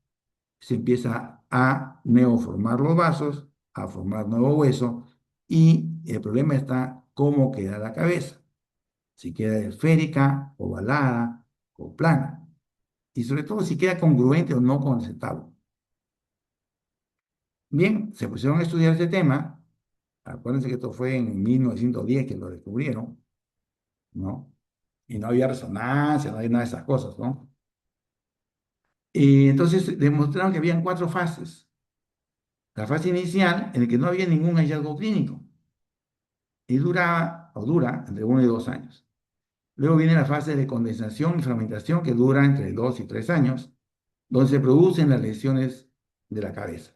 se empieza a neoformar los vasos, a formar nuevo hueso, y el problema está cómo queda la cabeza, si queda esférica, ovalada o plana, y sobre todo si queda congruente o no con el cetábulo. Bien, se pusieron a estudiar este tema, acuérdense que esto fue en 1910 que lo descubrieron, ¿no? Y no había resonancia, no había nada de esas cosas, ¿no? Y entonces demostraron que habían cuatro fases. La fase inicial, en la que no había ningún hallazgo clínico, y duraba o dura entre 1 y 2 años. Luego viene la fase de condensación y fragmentación, que dura entre 2 y 3 años, donde se producen las lesiones de la cabeza.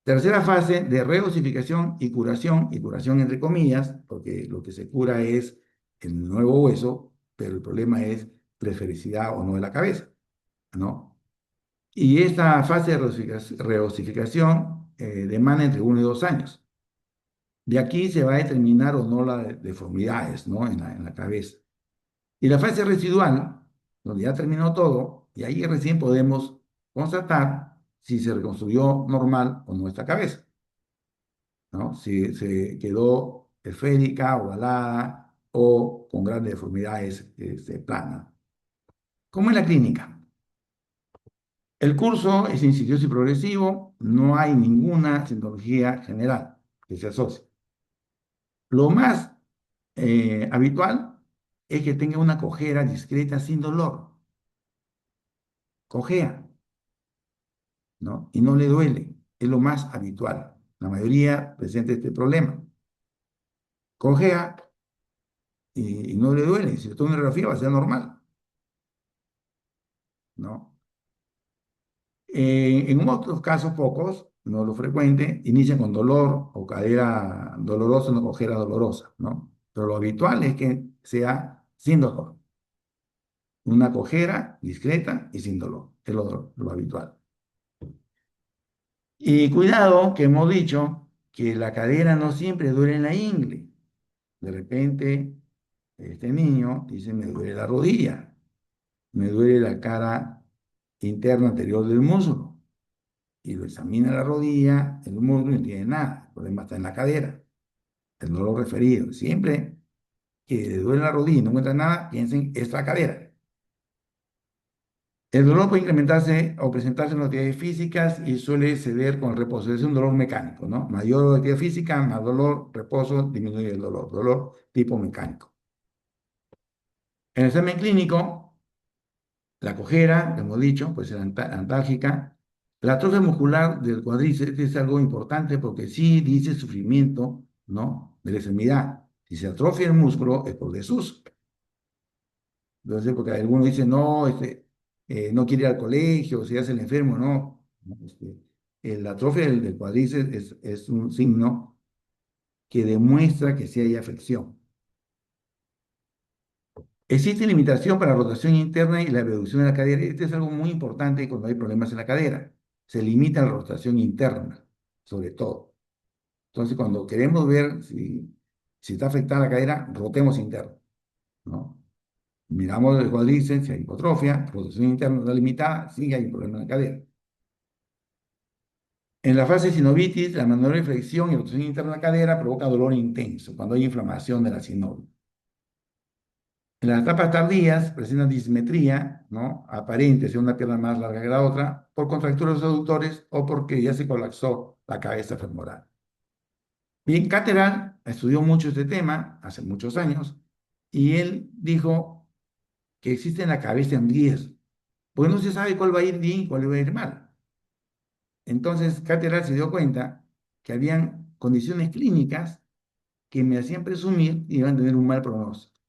Tercera fase de reosificación y curación entre comillas, porque lo que se cura es el nuevo hueso, pero el problema es prefericidad o no de la cabeza, ¿no? Y esta fase de reosificación demanda entre 1 y 2 años. De aquí se va a determinar o no las deformidades, ¿no? En la cabeza. Y la fase residual, donde ya terminó todo, y ahí recién podemos constatar si se reconstruyó normal o no esta cabeza, ¿no? Si se quedó esférica, ovalada o con grandes deformidades plana. ¿Cómo es la clínica? El curso es insidioso y progresivo, no hay ninguna sintomatología general que se asocie. Lo más habitual es que tenga una cojera discreta sin dolor. Cojea, ¿no? Y no le duele. Es lo más habitual. La mayoría presenta este problema. Cojea y no le duele. Si le toma una radiografía va a ser normal, ¿no? En otros casos, pocos, no lo frecuente, inician con dolor o cadera dolorosa, no cojera dolorosa, ¿no? Pero lo habitual es que sea sin dolor. Una cojera discreta y sin dolor. Es lo habitual. Y cuidado, que hemos dicho que la cadera no siempre duele en la ingle. De repente, este niño dice, me duele la rodilla, me duele la cara interna anterior del muslo. Y lo examina la rodilla, el muslo y no tiene nada. El problema está en la cadera, el dolor referido. Siempre que le duele la rodilla y no encuentra nada, piensen, es la cadera. El dolor puede incrementarse o presentarse en las actividades físicas y suele ceder con el reposo. Es un dolor mecánico, ¿no? Mayor actividad física, más dolor, reposo, disminuye el dolor. Dolor tipo mecánico. En el examen clínico, la cojera, hemos dicho, puede ser antálgica. La atrofia muscular del cuádriceps es algo importante porque sí dice sufrimiento, ¿no? De la extremidad. Si se atrofia el músculo es por desuso. Entonces, porque algunos dicen, no, no quiere ir al colegio, se hace el enfermo, no. La atrofia del cuádriceps es un signo que demuestra que sí hay afección. Existe limitación para la rotación interna y la reducción de la cadera. Este es algo muy importante cuando hay problemas en la cadera. Se limita la rotación interna, sobre todo. Entonces, cuando queremos ver si está afectada la cadera, rotemos interno, ¿no? Miramos el cuádriceps, si hay hipotrofia, rotación interna está limitada, sí hay un problema en la cadera. En la fase de sinovitis, la menor flexión y rotación interna de la cadera provoca dolor intenso cuando hay inflamación de la sinovitis. En las etapas tardías presenta dismetría, ¿no? Aparente, si una pierna más larga que la otra, por contracturas de los aductores o porque ya se colapsó la cabeza femoral. Bien, Cateral estudió mucho este tema hace muchos años y él dijo que existe la cabeza en riesgo, porque no se sabe cuál va a ir bien y cuál va a ir mal. Entonces, Cateral se dio cuenta que habían condiciones clínicas que me hacían presumir que iban a tener un mal pronóstico.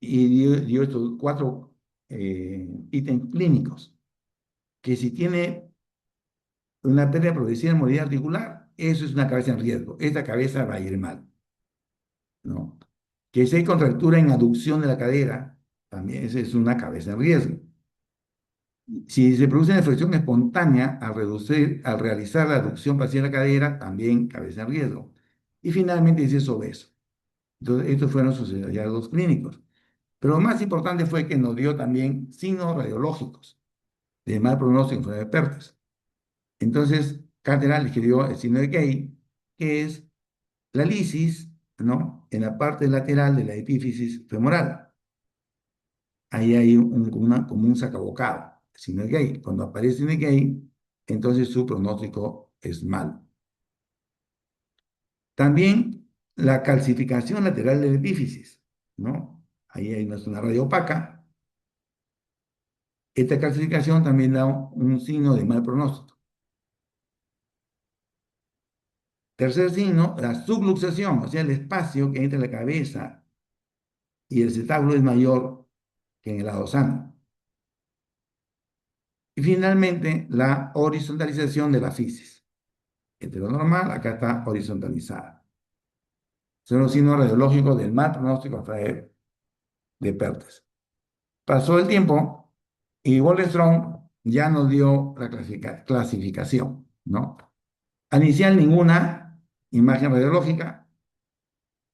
Y dio estos cuatro ítems clínicos, que si tiene una pérdida progresiva de movilidad articular, eso es una cabeza en riesgo. Esta cabeza va a ir mal, ¿no? Que si hay contractura en aducción de la cadera, también esa es una cabeza en riesgo. Si se produce una flexión espontánea al realizar la aducción parcial de la cadera, también cabeza en riesgo. Y finalmente dice es obeso. Entonces, estos fueron sus hallazgos clínicos. Pero lo más importante fue que nos dio también signos radiológicos de mal pronóstico en enfermedad de Pertes. Entonces, Cateral escribió el signo de Gay, que es la lisis, ¿no? En la parte lateral de la epífisis femoral. Ahí hay como un sacabocado, el signo de Gay. Cuando aparece el signo de Gay, entonces su pronóstico es malo. También la calcificación lateral de la epífisis, ¿no? Ahí hay una radio opaca. Esta calcificación también da un signo de mal pronóstico. Tercer signo, la subluxación, o sea, el espacio que entre la cabeza y el acetábulo es mayor que en el lado sano. Y finalmente, la horizontalización de la fisis. Heteronormal, acá está horizontalizada. Son los signos radiológicos del mal pronóstico de Pertes. Pasó el tiempo y Waldenström ya nos dio la clasificación, ¿no? Al iniciar ninguna imagen radiológica.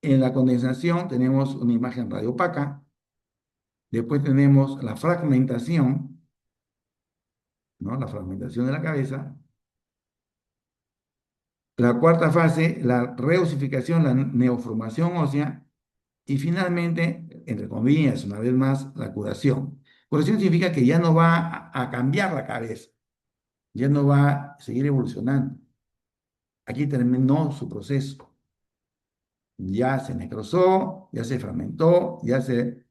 En la condensación tenemos una imagen radiopaca. Después tenemos la fragmentación, ¿no? La fragmentación de la cabeza. La cuarta fase, la reossificación, la neoformación ósea. Y finalmente, entre comillas, una vez más, la curación. Curación significa que ya no va a cambiar la cabeza, ya no va a seguir evolucionando. Aquí terminó su proceso. Ya se necrosó, ya se fragmentó, ya se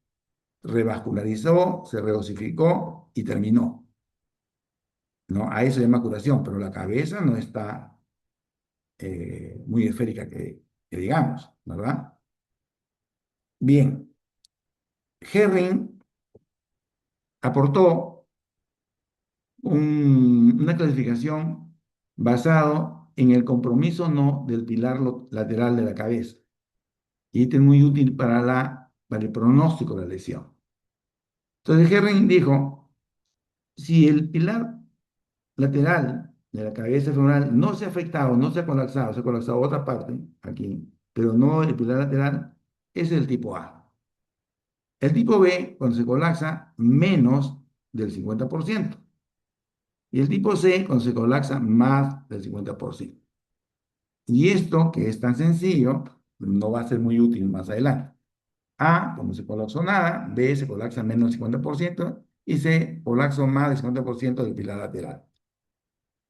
revascularizó, se reosificó y terminó, ¿no? A eso se llama curación, pero la cabeza no está muy esférica que digamos, ¿verdad? Bien, Herring aportó una clasificación basado en el compromiso no del pilar lateral de la cabeza. Y este es muy útil para el pronóstico de la lesión. Entonces Herring dijo, si el pilar lateral de la cabeza femoral no se ha afectado, no se ha colapsado otra parte, aquí, pero no el pilar lateral, es el tipo A. El tipo B, cuando se colapsa, menos del 50%. Y el tipo C, cuando se colapsa, más del 50%. Y esto, que es tan sencillo, no va a ser muy útil más adelante. A, como se colapsó nada, B se colapsa menos del 50% y C colapsó más del 50% del pilar lateral.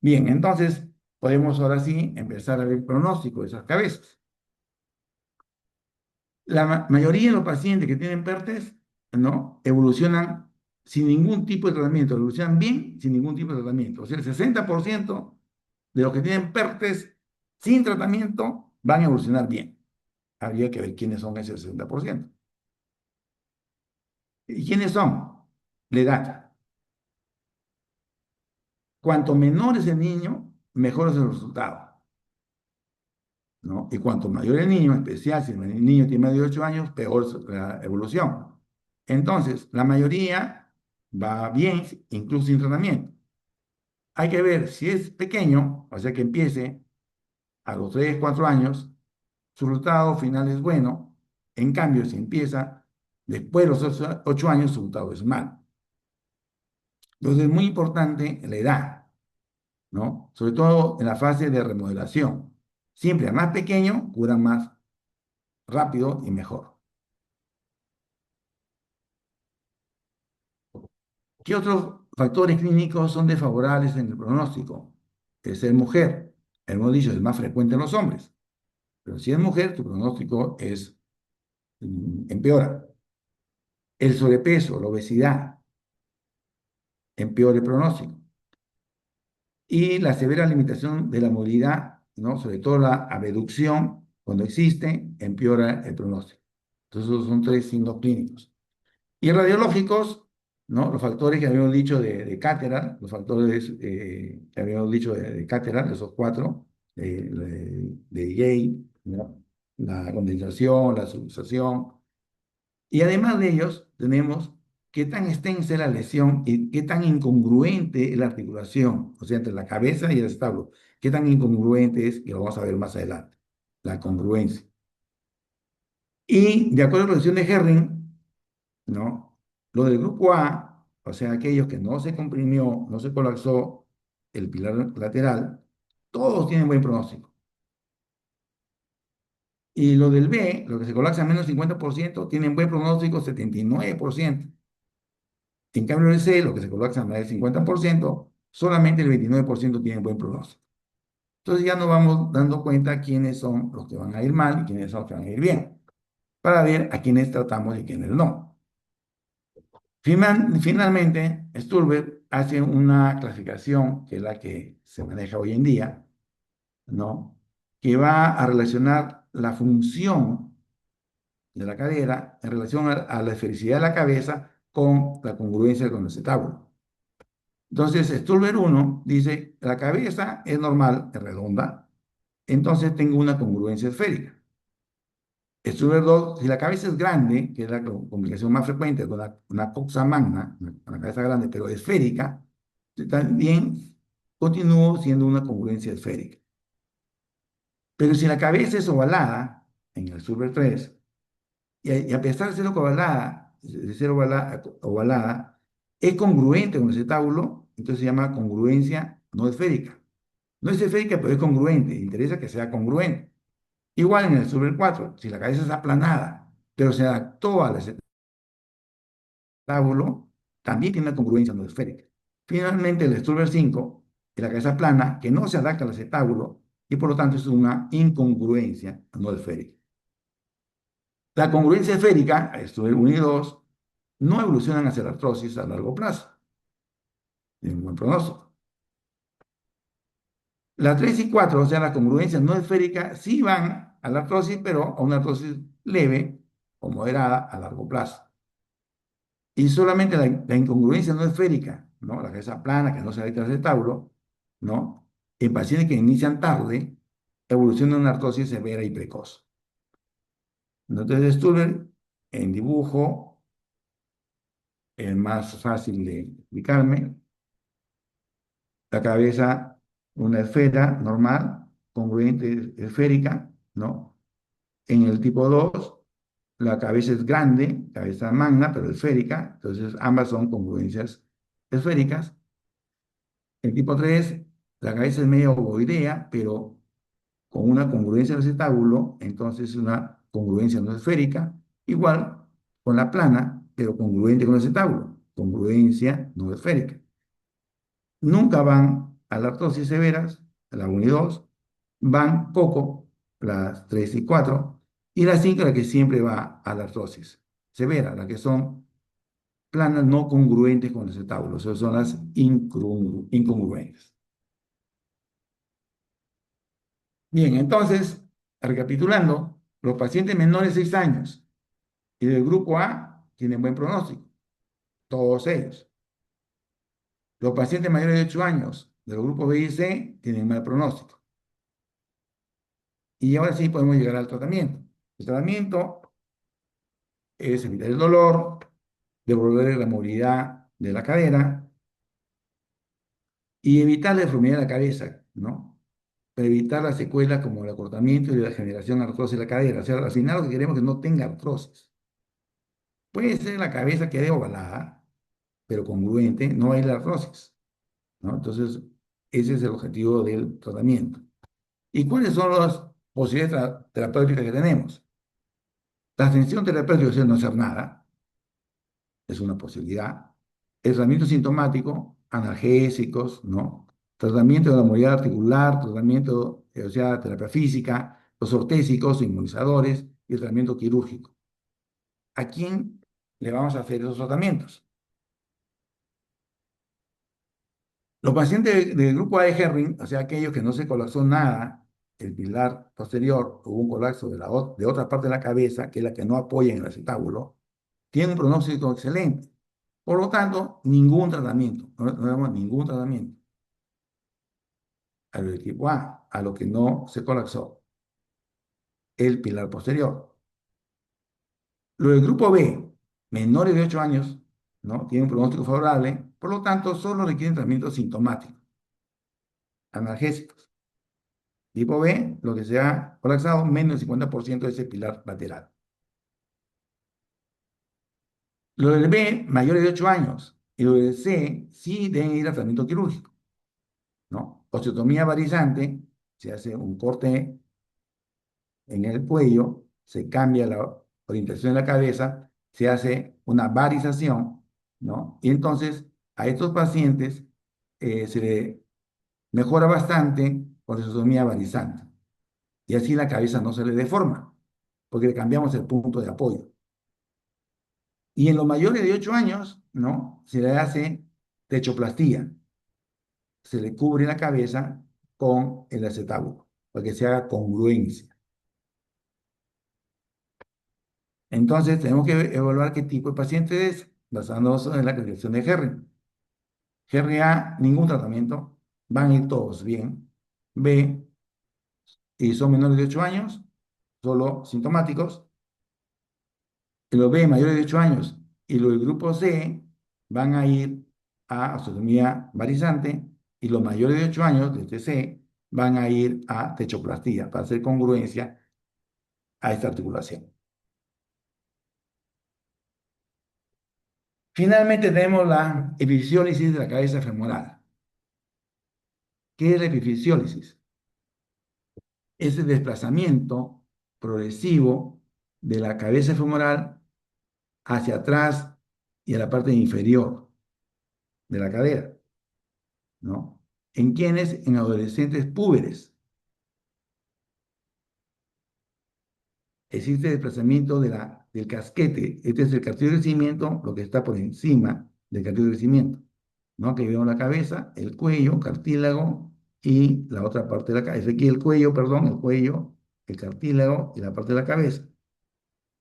Bien, entonces podemos ahora sí empezar a ver el pronóstico de esas cabezas. La mayoría de los pacientes que tienen PERTES, ¿no? Evolucionan sin ningún tipo de tratamiento, evolucionan bien sin ningún tipo de tratamiento. O sea, el 60% de los que tienen PERTES sin tratamiento van a evolucionar bien. Habría que ver quiénes son ese 60%. ¿Y quiénes son? La edad. Cuanto menor es el niño, mejor es el resultado, ¿no? Y cuanto mayor el niño, en especial si el niño tiene más de 8 años, peor es la evolución. Entonces, la mayoría va bien, incluso sin tratamiento. Hay que ver si es pequeño, o sea que empiece a los 3 4 años, su resultado final es bueno. En cambio, si empieza después de los 8 años, su resultado es malo. Entonces, es muy importante la edad, ¿no? Sobre todo en la fase de remodelación. Siempre, al más pequeño, cura más rápido y mejor. ¿Qué otros factores clínicos son desfavorables en el pronóstico? El ser mujer. hemos dicho, es más frecuente en los hombres, pero si es mujer, tu pronóstico empeora. El sobrepeso, la obesidad, empeora el pronóstico. Y la severa limitación de la movilidad, ¿no? Sobre todo la abducción, cuando existe, empeora el pronóstico. Entonces, esos son tres signos clínicos. Y radiológicos, ¿no? Los factores que habíamos dicho de Cateran, los factores que habíamos dicho de Cateran, esos cuatro, de Gay, ¿no? La condensación, la subluxación. Y además de ellos, tenemos qué tan extensa es la lesión y qué tan incongruente es la articulación, o sea, entre la cabeza y el establo. Qué tan incongruente es, y lo vamos a ver más adelante, la congruencia. Y de acuerdo a la lesión de Herring, ¿no? Lo del grupo A, o sea, aquellos que no se comprimió, no se colapsó el pilar lateral, todos tienen buen pronóstico. Y lo del B, lo que se colapsa menos 50%, tienen buen pronóstico 79%. En cambio, el C, lo que se colapsa más del 50%, solamente el 29% tiene buen pronóstico. Entonces ya nos vamos dando cuenta quiénes son los que van a ir mal y quiénes son los que van a ir bien, para ver a quiénes tratamos y quiénes no. Finalmente, Sturber hace una clasificación, que es la que se maneja hoy en día, ¿no? Que va a relacionar la función de la cadera en relación a la esfericidad de la cabeza con la congruencia con el acetábulo. Entonces, Stulber 1 dice, la cabeza es normal, es redonda, entonces tengo una congruencia esférica. Stulber 2, si la cabeza es grande, que es la complicación más frecuente, con una coxa magna, una cabeza grande pero esférica, también continúo siendo una congruencia esférica. Pero si la cabeza es ovalada, en el Stulber 3, y a pesar de ser ovalada, ovalada, es congruente con el acetábulo, entonces se llama congruencia no esférica. No es esférica, pero es congruente. Interesa que sea congruente. Igual en el Stulber 4, si la cabeza es aplanada, pero se adaptó al acetábulo, también tiene una congruencia no esférica. Finalmente, el Stulber 5, es la cabeza plana, que no se adapta al acetábulo, y por lo tanto es una incongruencia no esférica. La congruencia esférica, Stulber 1 y 2, no evolucionan hacia la artrosis a largo plazo. Tienen un buen pronóstico. La 3 y 4, o sea, las congruencias no esféricas, sí van a la artrosis, pero a una artrosis leve o moderada a largo plazo. Y solamente la incongruencia no esférica, ¿no? La cabeza plana, que no se adapta al acetábulo, ¿no? En pacientes que inician tarde, evoluciona una artrosis severa y precoz. Entonces, Sturber, en dibujo, es más fácil de explicarme. La cabeza, una esfera normal, congruente esférica, ¿no? En el tipo 2 la cabeza es grande, cabeza magna, pero esférica, entonces ambas son congruencias esféricas. El tipo 3 la cabeza es medio ovoidea, pero con una congruencia del acetábulo, entonces una congruencia no esférica, igual con la plana, pero congruente con el acetábulo, congruencia no esférica. Nunca van a la artrosis severas, la 1 y 2, van poco, las 3 y 4, y la 5 la que siempre va a la artrosis severa, las que son planas no congruentes con el acetábulo, esas son las incongruentes. Bien, entonces, recapitulando, los pacientes menores de 6 años y del grupo A tienen buen pronóstico, todos ellos. Los pacientes mayores de 8 años del grupo B y C tienen mal pronóstico. Y ahora sí podemos llegar al tratamiento. El tratamiento es evitar el dolor, devolver la movilidad de la cadera y evitar la deformidad de la cabeza, ¿no? Para evitar las secuelas como el acortamiento y la generación de artrosis de la cadera. O sea, al final lo que queremos es que no tenga artrosis. Puede ser la cabeza quede ovalada, pero congruente, no hay la artrosis, ¿no? Entonces, ese es el objetivo del tratamiento. ¿Y cuáles son las posibilidades terapéuticas que tenemos? La atención terapéutica es no hacer nada, es una posibilidad. El tratamiento sintomático, analgésicos, ¿no? tratamiento de la movilidad articular, tratamiento, o sea, terapia física, los ortésicos, inmunizadores y el tratamiento quirúrgico. ¿A quién le vamos a hacer esos tratamientos? Los pacientes del grupo A de Herring, o sea, aquellos que no se colapsó nada, el pilar posterior, hubo un colapso de otra parte de la cabeza, que es la que no apoya en el acetábulo, tienen un pronóstico excelente. Por lo tanto, ningún tratamiento, no damos ningún tratamiento al equipo A, a lo que no se colapsó el pilar posterior. Lo del grupo B, menores de 8 años, ¿no? Tienen un pronóstico favorable, por lo tanto, solo requieren tratamiento sintomático, analgésicos. Tipo B, lo que se ha colapsado, menos del 50% de ese pilar lateral. Lo del B, mayores de 8 años, y lo del C, sí deben ir a tratamiento quirúrgico, ¿no? Osteotomía varizante, se hace un corte en el cuello, se cambia la orientación de la cabeza, se hace una varización, ¿no? Y entonces a estos pacientes se le mejora bastante con osteotomía varizante. Y así la cabeza no se le deforma, porque le cambiamos el punto de apoyo. Y en los mayores de 8 años, ¿no? Se le hace techoplastía, se le cubre la cabeza con el acetábulo, para que se haga congruencia. Entonces, tenemos que evaluar qué tipo de paciente es, basándonos en la clasificación de Herring. Herring A, ningún tratamiento, van a ir todos bien. B, y son menores de 8 años, solo sintomáticos. Y los B, mayores de 8 años, y los del grupo C, van a ir a osteotomía varizante, y los mayores de 8 años, de este C, van a ir a techoplastía, para hacer congruencia a esta articulación. Finalmente tenemos la epifisiólisis de la cabeza femoral. ¿Qué es la epifisiólisis? Es el desplazamiento progresivo de la cabeza femoral hacia atrás y a la parte inferior de la cadera, ¿no? ¿En quiénes? En adolescentes púberes. Existe desplazamiento del casquete. Este es el cartílago de crecimiento, lo que está por encima del cartílago de crecimiento, ¿no? Que vemos la cabeza, el cuello, cartílago y la otra parte de la cabeza. Aquí el cuello, perdón, el cuello, el cartílago y la parte de la cabeza.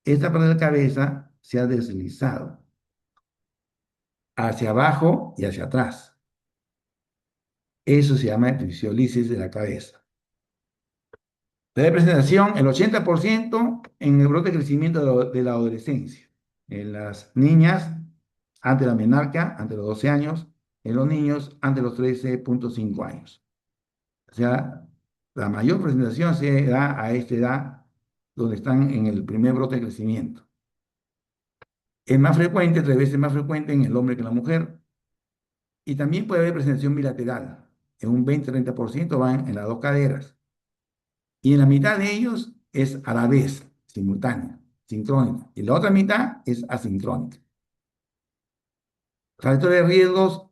Esta parte de la cabeza se ha deslizado hacia abajo y hacia atrás. Eso se llama epifisiolisis de la cabeza. La presentación, el 80% en el brote de crecimiento de la adolescencia. En las niñas, ante la menarca, ante los 12 años. En los niños, ante los 13,5 años. O sea, la mayor presentación se da a esta edad, donde están en el primer brote de crecimiento. Es más frecuente, 3 veces más frecuente en el hombre que en la mujer. Y también puede haber presentación bilateral. En un 20-30% van en las dos caderas. Y en la mitad de ellos es a la vez, simultánea, sincrónica. Y la otra mitad es asincrónica. Factores de riesgos,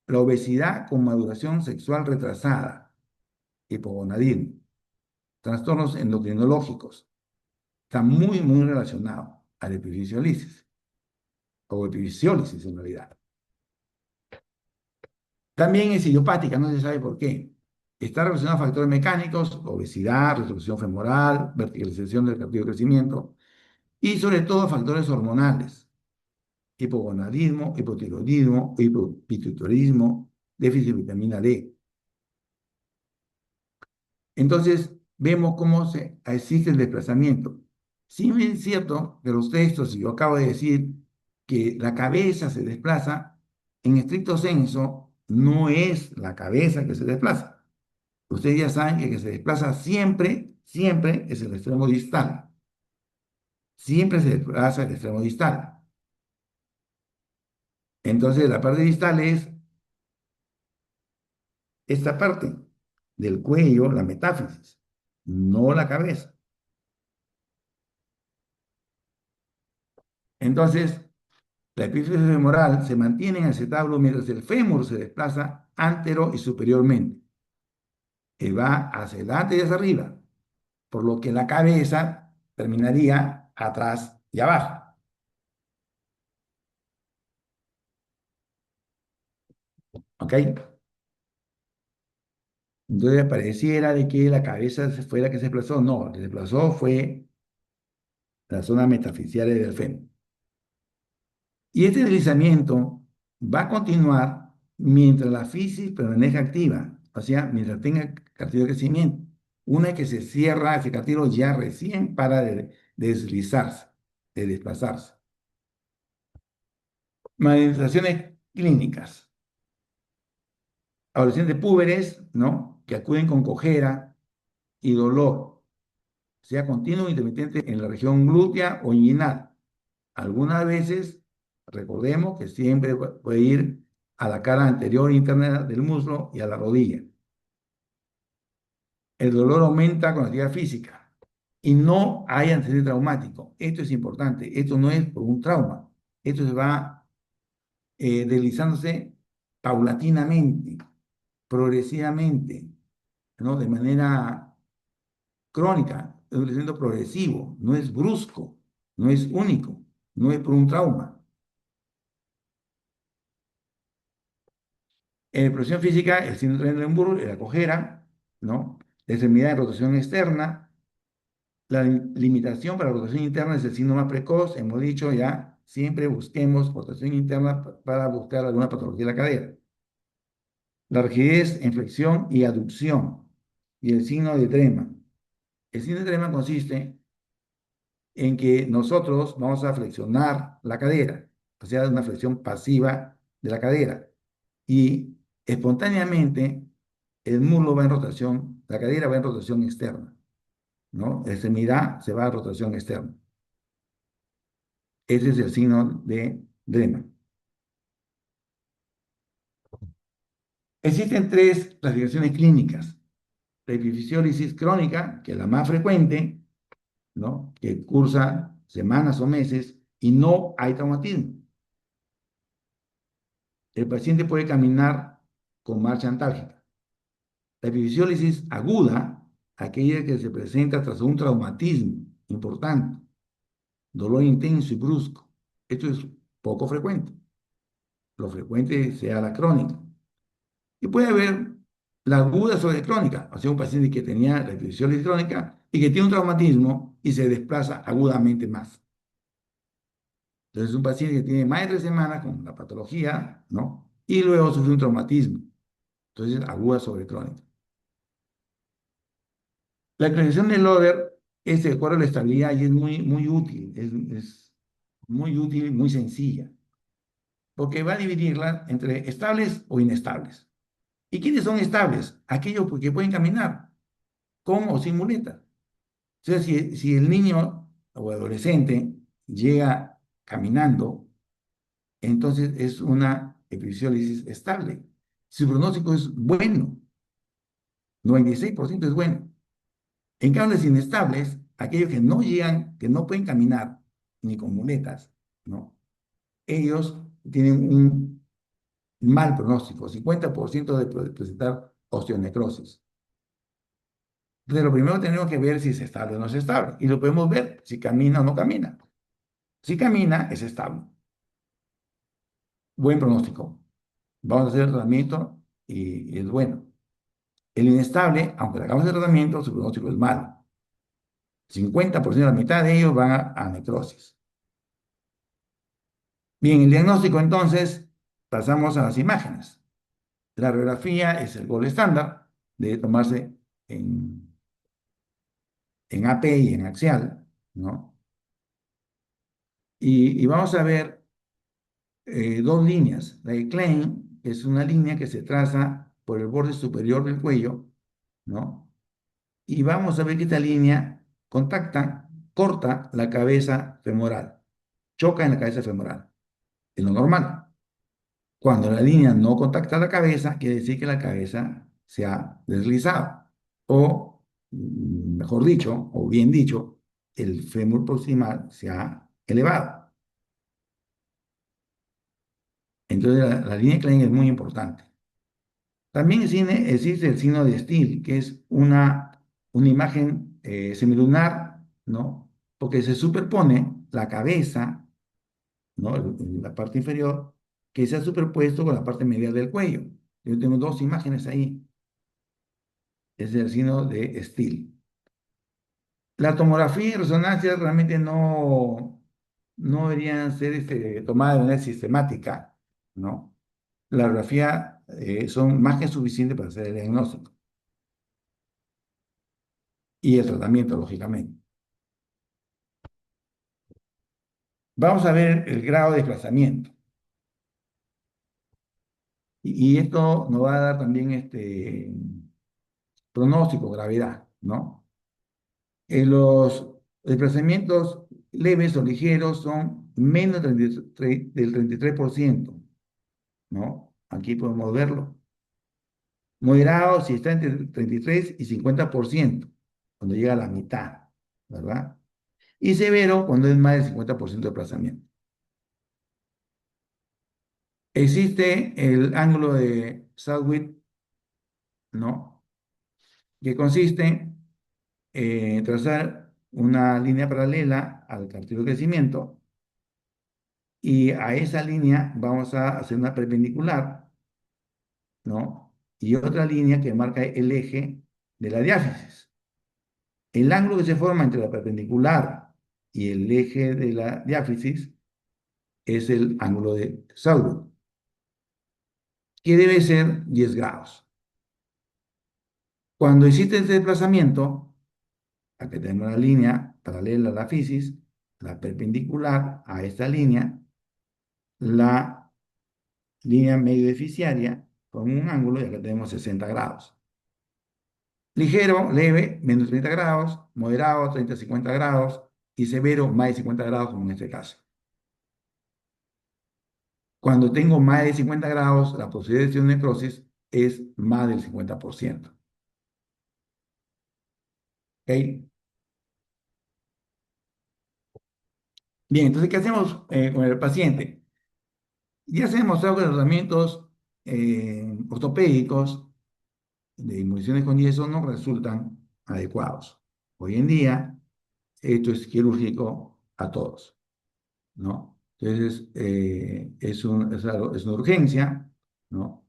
la obesidad con maduración sexual retrasada, hipogonadismo, trastornos endocrinológicos. Está muy, muy relacionado a la epifisiolisis, o epifisiólisis en realidad. También es idiopática, no se sabe por qué. Está relacionado a factores mecánicos, obesidad, retrocesión femoral, verticalización del cartílago de crecimiento y sobre todo factores hormonales, hipogonadismo, hipotiroidismo, hipopituitarismo, déficit de vitamina D. Entonces, vemos cómo existe el desplazamiento. Si bien es cierto que los textos, y yo acabo de decir que la cabeza se desplaza, en estricto senso, no es la cabeza que se desplaza. Ustedes ya saben que se desplaza siempre, siempre es el extremo distal. Siempre se desplaza el extremo distal. Entonces, la parte distal es esta parte del cuello, la metáfisis, no la cabeza. Entonces, La epífisis femoral se mantiene en acetábulo mientras el fémur se desplaza antero y superiormente, y va hacia adelante y hacia arriba, por lo que la cabeza terminaría atrás y abajo. ¿Ok? Entonces pareciera de que la cabeza fue la que se desplazó. No, la que se desplazó fue la zona metafisial del fémur. Y este deslizamiento va a continuar mientras la fisis permanezca activa, o sea, mientras tenga cartílago de crecimiento. Una vez que se cierra ese cartílago ya recién para de deslizarse, de desplazarse. Manifestaciones clínicas. Adolescentes púberes, ¿no? Que acuden con cojera y dolor, sea continuo o intermitente en la región glútea o inguinal. Algunas veces, recordemos que siempre puede ir a la cara anterior interna del muslo y a la rodilla. El dolor aumenta con la actividad física y no hay antecedente traumático. Esto es importante. Esto no es por un trauma. Esto se va deslizándose paulatinamente, progresivamente, ¿no? De manera crónica, es un descenso progresivo, no es brusco, no es único, no es por un trauma. En presión física, el síndrome de Trendelenburg, la cojera, ¿no? La extremidad de rotación externa, la limitación para la rotación interna es el signo más precoz, hemos dicho ya, siempre busquemos rotación interna para buscar alguna patología de la cadera. La rigidez en flexión y aducción, y el signo de trema. El signo de trema consiste en que nosotros vamos a flexionar la cadera, o sea, una flexión pasiva de la cadera. Y espontáneamente el muslo va en rotación, la cadera va en rotación externa, ¿no? La extremidad se va a rotación externa. Ese es el signo de Drema. Existen tres clasificaciones clínicas. La epifisiólisis crónica, que es la más frecuente, ¿no? Que cursa semanas o meses y no hay traumatismo. El paciente puede caminar con marcha antálgica. La epifisiólisis aguda, aquella que se presenta tras un traumatismo importante, dolor intenso y brusco. Esto es poco frecuente. Lo frecuente sea la crónica. Y puede haber la aguda sobre crónica, o sea, un paciente que tenía la epifisiólisis crónica y que tiene un traumatismo y se desplaza agudamente más. Entonces, un paciente que tiene más de 3 semanas con la patología, ¿no? Y luego sufre un traumatismo. Entonces, aguda sobre crónica. La clasificación de Loder es de acuerdo a la estabilidad y es muy útil, es muy útil y muy sencilla, porque va a dividirla entre estables o inestables. ¿Y quiénes son estables? Aquellos que pueden caminar, con o sin muleta. O sea, si el niño o adolescente llega caminando, entonces es una epifisiólisis estable. Su pronóstico es bueno, 96% es bueno. En cambio, los inestables, aquellos que no llegan, que no pueden caminar ni con muletas, ¿no? Ellos tienen un mal pronóstico, 50% de presentar osteonecrosis. Entonces, lo primero que tenemos que ver si es estable o no es estable. Y lo podemos ver si camina o no camina. Si camina, es estable. Buen pronóstico. Vamos a hacer el tratamiento y es bueno. El inestable, aunque le hagamos el tratamiento, su pronóstico es malo. 50%, la mitad de ellos van a necrosis. Bien, el diagnóstico entonces, pasamos a las imágenes. La radiografía es el gol estándar, debe tomarse en AP y en axial, ¿no? Y vamos a ver dos líneas. La de Klein es una línea que se traza por el borde superior del cuello, ¿no? Y vamos a ver que esta línea contacta, corta la cabeza femoral, choca en la cabeza femoral, es lo normal. Cuando la línea no contacta la cabeza, quiere decir que la cabeza se ha deslizado. O, mejor dicho, o bien dicho, el fémur proximal se ha elevado. Entonces la línea Klein es muy importante. También existe el signo de Steele, que es una imagen semilunar, ¿no? Porque se superpone la cabeza, ¿no? La parte inferior, que se ha superpuesto con la parte medial del cuello. Yo tengo dos imágenes ahí. Es el signo de Steele. La tomografía y resonancia realmente no deberían ser tomadas de manera sistemática, ¿no? La radiografía son más que suficientes para hacer el diagnóstico y el tratamiento, lógicamente. Vamos a ver el grado de desplazamiento. Y esto nos va a dar también pronóstico, gravedad, ¿no? Los desplazamientos leves o ligeros son menos del 33%, ¿no? Aquí podemos verlo. Moderado si está entre el 33 y 50%, cuando llega a la mitad, ¿verdad? Y severo cuando es más del 50% de desplazamiento. Existe el ángulo de Southwick, ¿no? Que consiste en trazar una línea paralela al cartílago de crecimiento y a esa línea vamos a hacer una perpendicular, ¿no? Y otra línea que marca el eje de la diáfisis. El ángulo que se forma entre la perpendicular y el eje de la diáfisis es el ángulo de Southwood, que debe ser 10 grados. Cuando existe este desplazamiento, aquí tenemos la línea paralela a la fisis, la perpendicular a esta línea, la línea medio deficiaria con un ángulo y acá tenemos 60 grados. Ligero, leve, menos 30 grados, moderado, 30 a 50 grados y severo, más de 50 grados como en este caso. Cuando tengo más de 50 grados, la posibilidad de necrosis es más del 50%. ¿Ok? Bien, entonces, ¿qué hacemos con el paciente? Ya se ha demostrado que los tratamientos ortopédicos de inmunizaciones con yeso no resultan adecuados. Hoy en día, esto es quirúrgico a todos, ¿no? Entonces, es una urgencia, ¿no?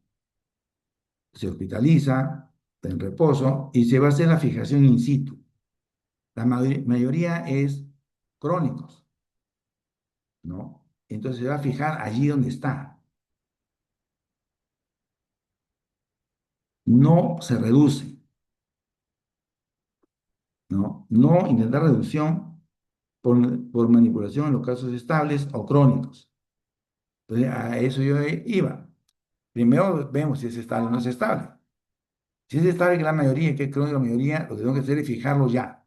Se hospitaliza, está en reposo y se va a hacer la fijación in situ. La mayoría es crónicos, ¿no? Entonces se va a fijar allí donde está. No se reduce, ¿no? No intentar reducción por manipulación en los casos estables o crónicos. Entonces, a eso yo iba. Primero vemos si es estable o no es estable. Si es estable, que la mayoría, que es crónica la mayoría, lo que tengo que hacer es fijarlo ya,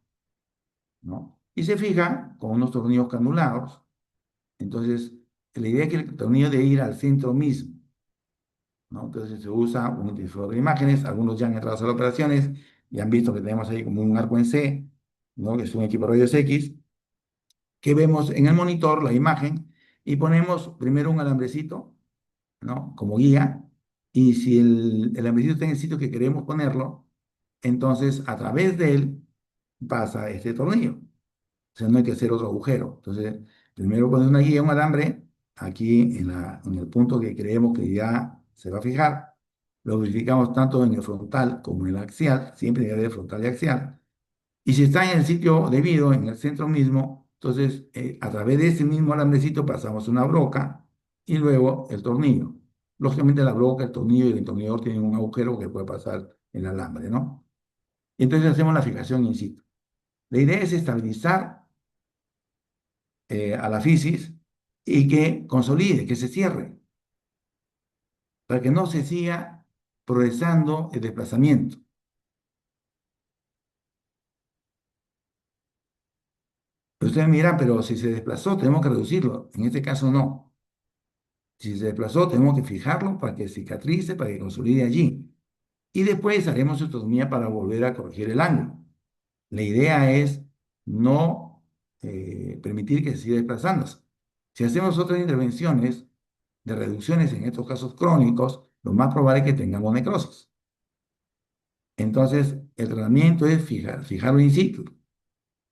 ¿no? Y se fija con unos tornillos canulados. Entonces, la idea es que el tornillo debe ir al centro mismo, ¿no? Entonces se usa un difusor de imágenes, algunos ya han entrado a hacer operaciones y han visto que tenemos ahí como un arco en C, ¿no? Que es un equipo de rayos X, que vemos en el monitor la imagen y ponemos primero un alambrecito, ¿no? Como guía, y si el alambrecito está en el sitio que queremos ponerlo, entonces a través de él pasa este tornillo. O sea, no hay que hacer otro agujero. Entonces, primero poner una guía, un alambre, aquí en el punto que creemos que ya se va a fijar. Lo verificamos tanto en el frontal como en el axial, siempre debe haber frontal y axial. Y si está en el sitio debido, en el centro mismo, entonces a través de ese mismo alambrecito pasamos una broca y luego el tornillo. Lógicamente la broca, el tornillo y el entornillador tienen un agujero que puede pasar el alambre, ¿no? Y entonces hacemos la fijación in situ. La idea es estabilizar a la fisis y que consolide, que se cierre, para que no se siga progresando el desplazamiento. Pero ustedes me dirán, pero si se desplazó, tenemos que reducirlo. En este caso, no. Si se desplazó, tenemos que fijarlo para que cicatrice, para que consolide allí. Y después haremos osteotomía para volver a corregir el ángulo. La idea es no permitir que se siga desplazándose. Si hacemos otras intervenciones, de reducciones en estos casos crónicos, lo más probable es que tengamos necrosis. Entonces, el tratamiento es fijarlo in situ,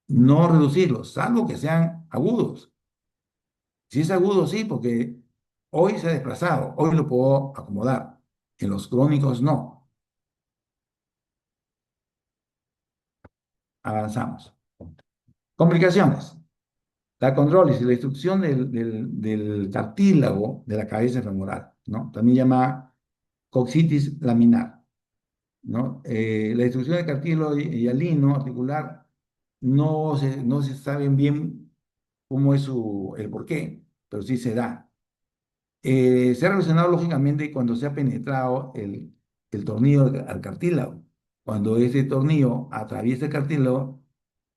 no reducirlo, salvo que sean agudos. Si es agudo, sí, porque hoy se ha desplazado, hoy lo puedo acomodar. En los crónicos no. Avanzamos. Complicaciones. La condrólisis, la destrucción del cartílago de la cabeza femoral, ¿no? También llamada coxitis laminar, ¿no? La destrucción del cartílago hialino articular no se sabe bien cómo es el por qué, pero sí se da. Se ha relacionado lógicamente cuando se ha penetrado el tornillo al cartílago. Cuando ese tornillo atraviesa el cartílago,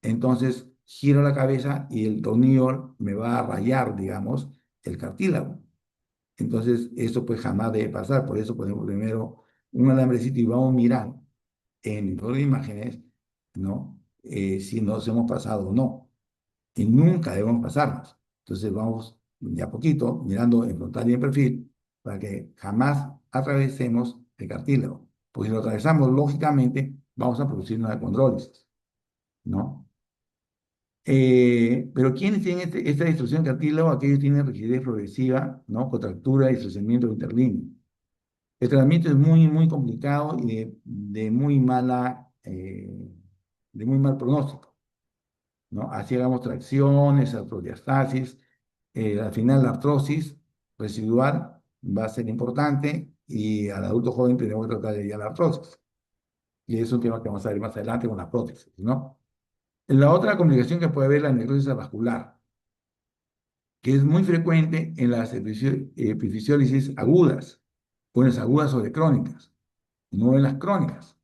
entonces giro la cabeza y el tornillo me va a rayar, digamos, el cartílago. Entonces, eso pues jamás debe pasar. Por eso ponemos primero un alambrecito y vamos a mirar en todas las imágenes, ¿no? Si nos hemos pasado o no. Y nunca debemos pasarnos. Entonces vamos de a poquito mirando en frontal y en perfil para que jamás atravesemos el cartílago. Porque si lo atravesamos, lógicamente, vamos a producir una condrólisis, ¿no? Pero ¿quiénes tienen esta destrucción del cartílago? Aquellos que tienen rigidez progresiva, ¿no? Contractura y estrechamiento interlíneo. El tratamiento es muy, muy complicado y de muy mal pronóstico, ¿no? Así hagamos tracciones, artrodiastasis, al final la artrosis residual va a ser importante y al adulto joven tenemos que tratar de ya la artrosis. Y es un tema que vamos a ver más adelante con las prótesis, ¿no? La otra complicación que puede haber es la necrosis vascular, que es muy frecuente en las epifisiólisis agudas, o en las agudas sobre crónicas, no en las crónicas,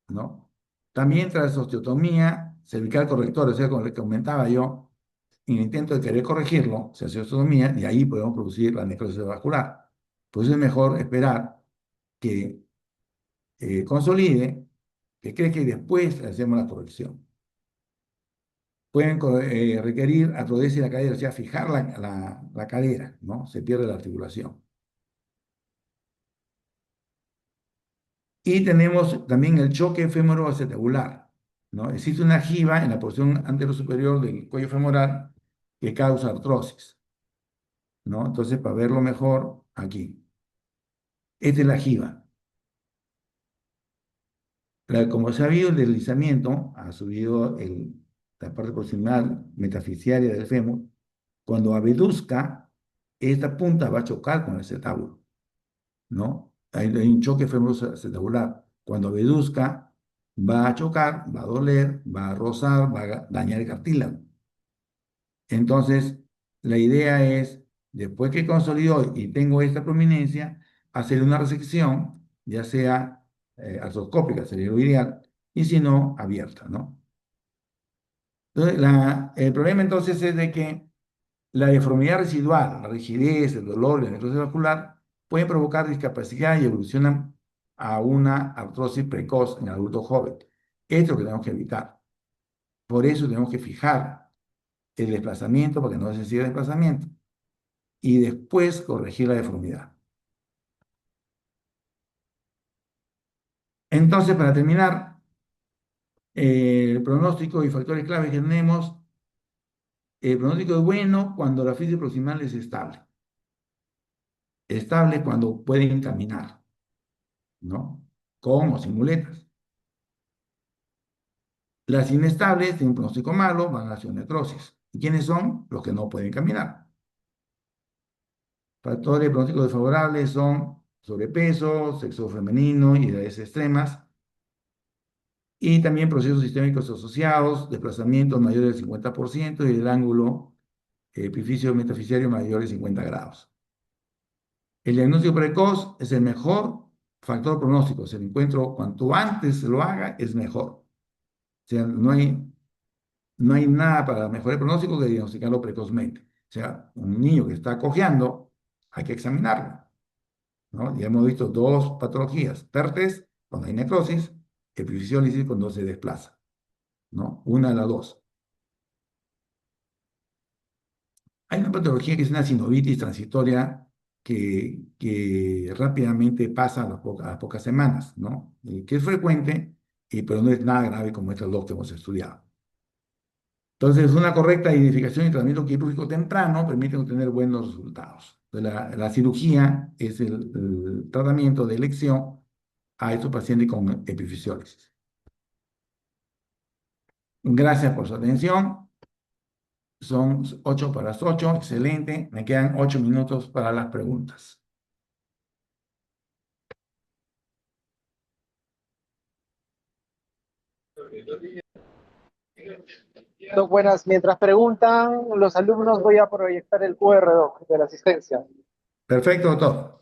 ¿no? También tras osteotomía cervical correctora, o sea, como le comentaba yo, en el intento de querer corregirlo, se hace osteotomía y ahí podemos producir la necrosis vascular. Por eso es mejor esperar que consolide, que crezca y después hacemos la corrección. Pueden requerir artrodesis de la cadera, o sea, fijar la cadera, ¿no? Se pierde la articulación. Y tenemos también el choque femoroacetabular, ¿no? Existe una jiba en la porción anterosuperior del cuello femoral que causa artrosis, ¿no? Entonces, para verlo mejor, aquí. Esta es la jiba. Como se ha habido el deslizamiento, ha subido la parte proximal metafisiaria del fémur, cuando abeduzca, esta punta va a chocar con el acetábulo, ¿no? Hay un choque femoroacetabular. Cuando abeduzca, va a chocar, va a doler, va a rozar, va a dañar el cartílago. Entonces, la idea es, después que consolidó y tengo esta prominencia, hacer una resección, ya sea artroscópica, sería lo ideal, y si no, abierta, ¿no? Entonces, el problema entonces es de que la deformidad residual, la rigidez, el dolor y la necrosis vascular pueden provocar discapacidad y evolucionan a una artrosis precoz en el adulto joven. Esto es lo que tenemos que evitar. Por eso tenemos que fijar el desplazamiento, para que no se siga el desplazamiento, y después corregir la deformidad. Entonces, para terminar, el pronóstico y factores clave que tenemos, el pronóstico es bueno cuando la física proximal es estable. Estable cuando pueden caminar, ¿no? Con o sin muletas. Las inestables tienen un pronóstico malo, van hacia necrosis. ¿Y quiénes son? Los que no pueden caminar. Factores de pronóstico desfavorables son sobrepeso, sexo femenino y edades extremas, y también procesos sistémicos asociados, desplazamientos mayores del 50% y el ángulo epifisio metafisiario mayor de 50 grados. El diagnóstico precoz es el mejor factor pronóstico. Si el encuentro cuanto antes se lo haga, es mejor. O sea, no hay nada para mejorar el pronóstico que diagnosticarlo precozmente. O sea, un niño que está cojeando, hay que examinarlo, ¿no? Ya hemos visto dos patologías: PERTES, cuando hay necrosis; epifisiólisis, cuando se desplaza, ¿no? Una de las dos. Hay una patología que es una sinovitis transitoria que rápidamente pasa a las pocas semanas, ¿no? Que es frecuente, pero no es nada grave como estos dos que hemos estudiado. Entonces, una correcta identificación y tratamiento quirúrgico temprano permite obtener buenos resultados. Entonces, la cirugía es el tratamiento de elección a estos pacientes con epifisiólisis. Gracias por su atención. Son 8 para las 8, excelente. Me quedan 8 minutos para las preguntas. Buenas, mientras preguntan los alumnos voy a proyectar el QR, Doc, de la asistencia. Perfecto, doctor.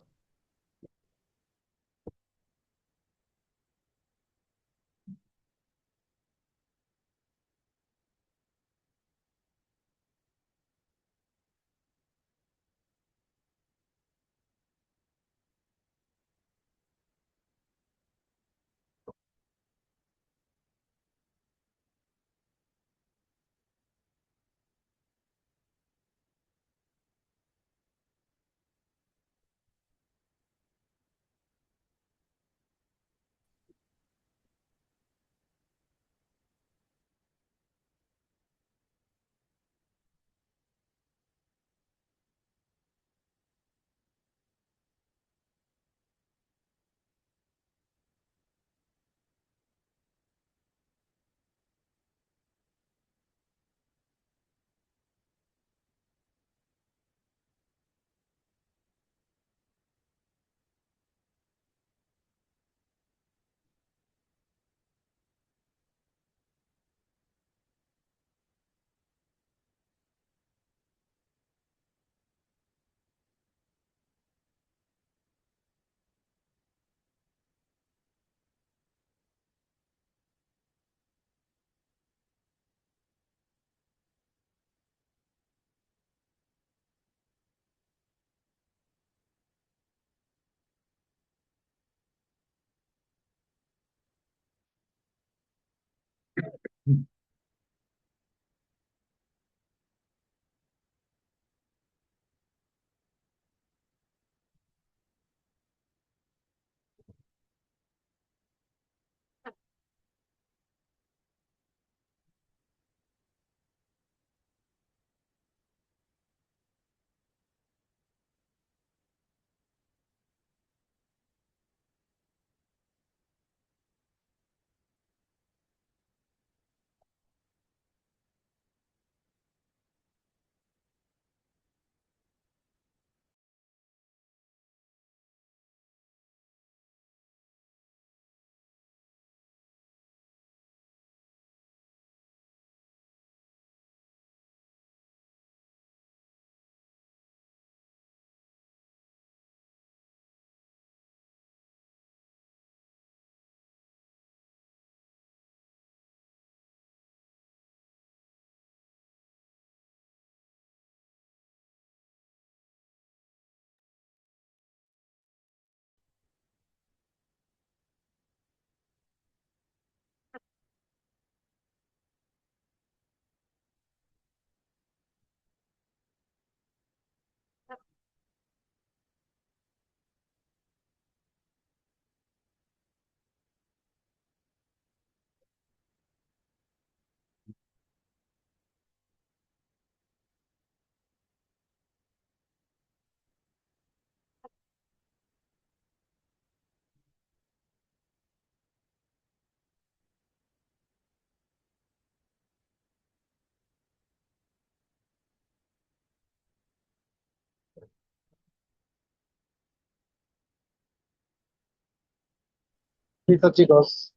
Listo, chicos.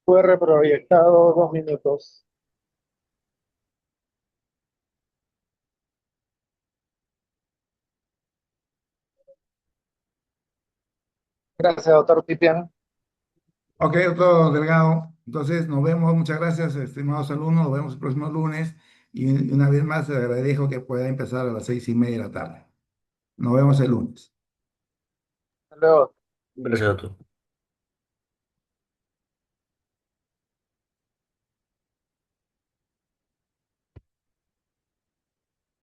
QR proyectado, 2 minutos. Gracias, doctor Pipián. Ok, doctor Delgado. Entonces, nos vemos. Muchas gracias, estimados alumnos. Nos vemos el próximo lunes. Y una vez más, le agradezco que pueda empezar a las 6:30 de la tarde. Nos vemos el lunes. Hasta luego. Gracias a todos.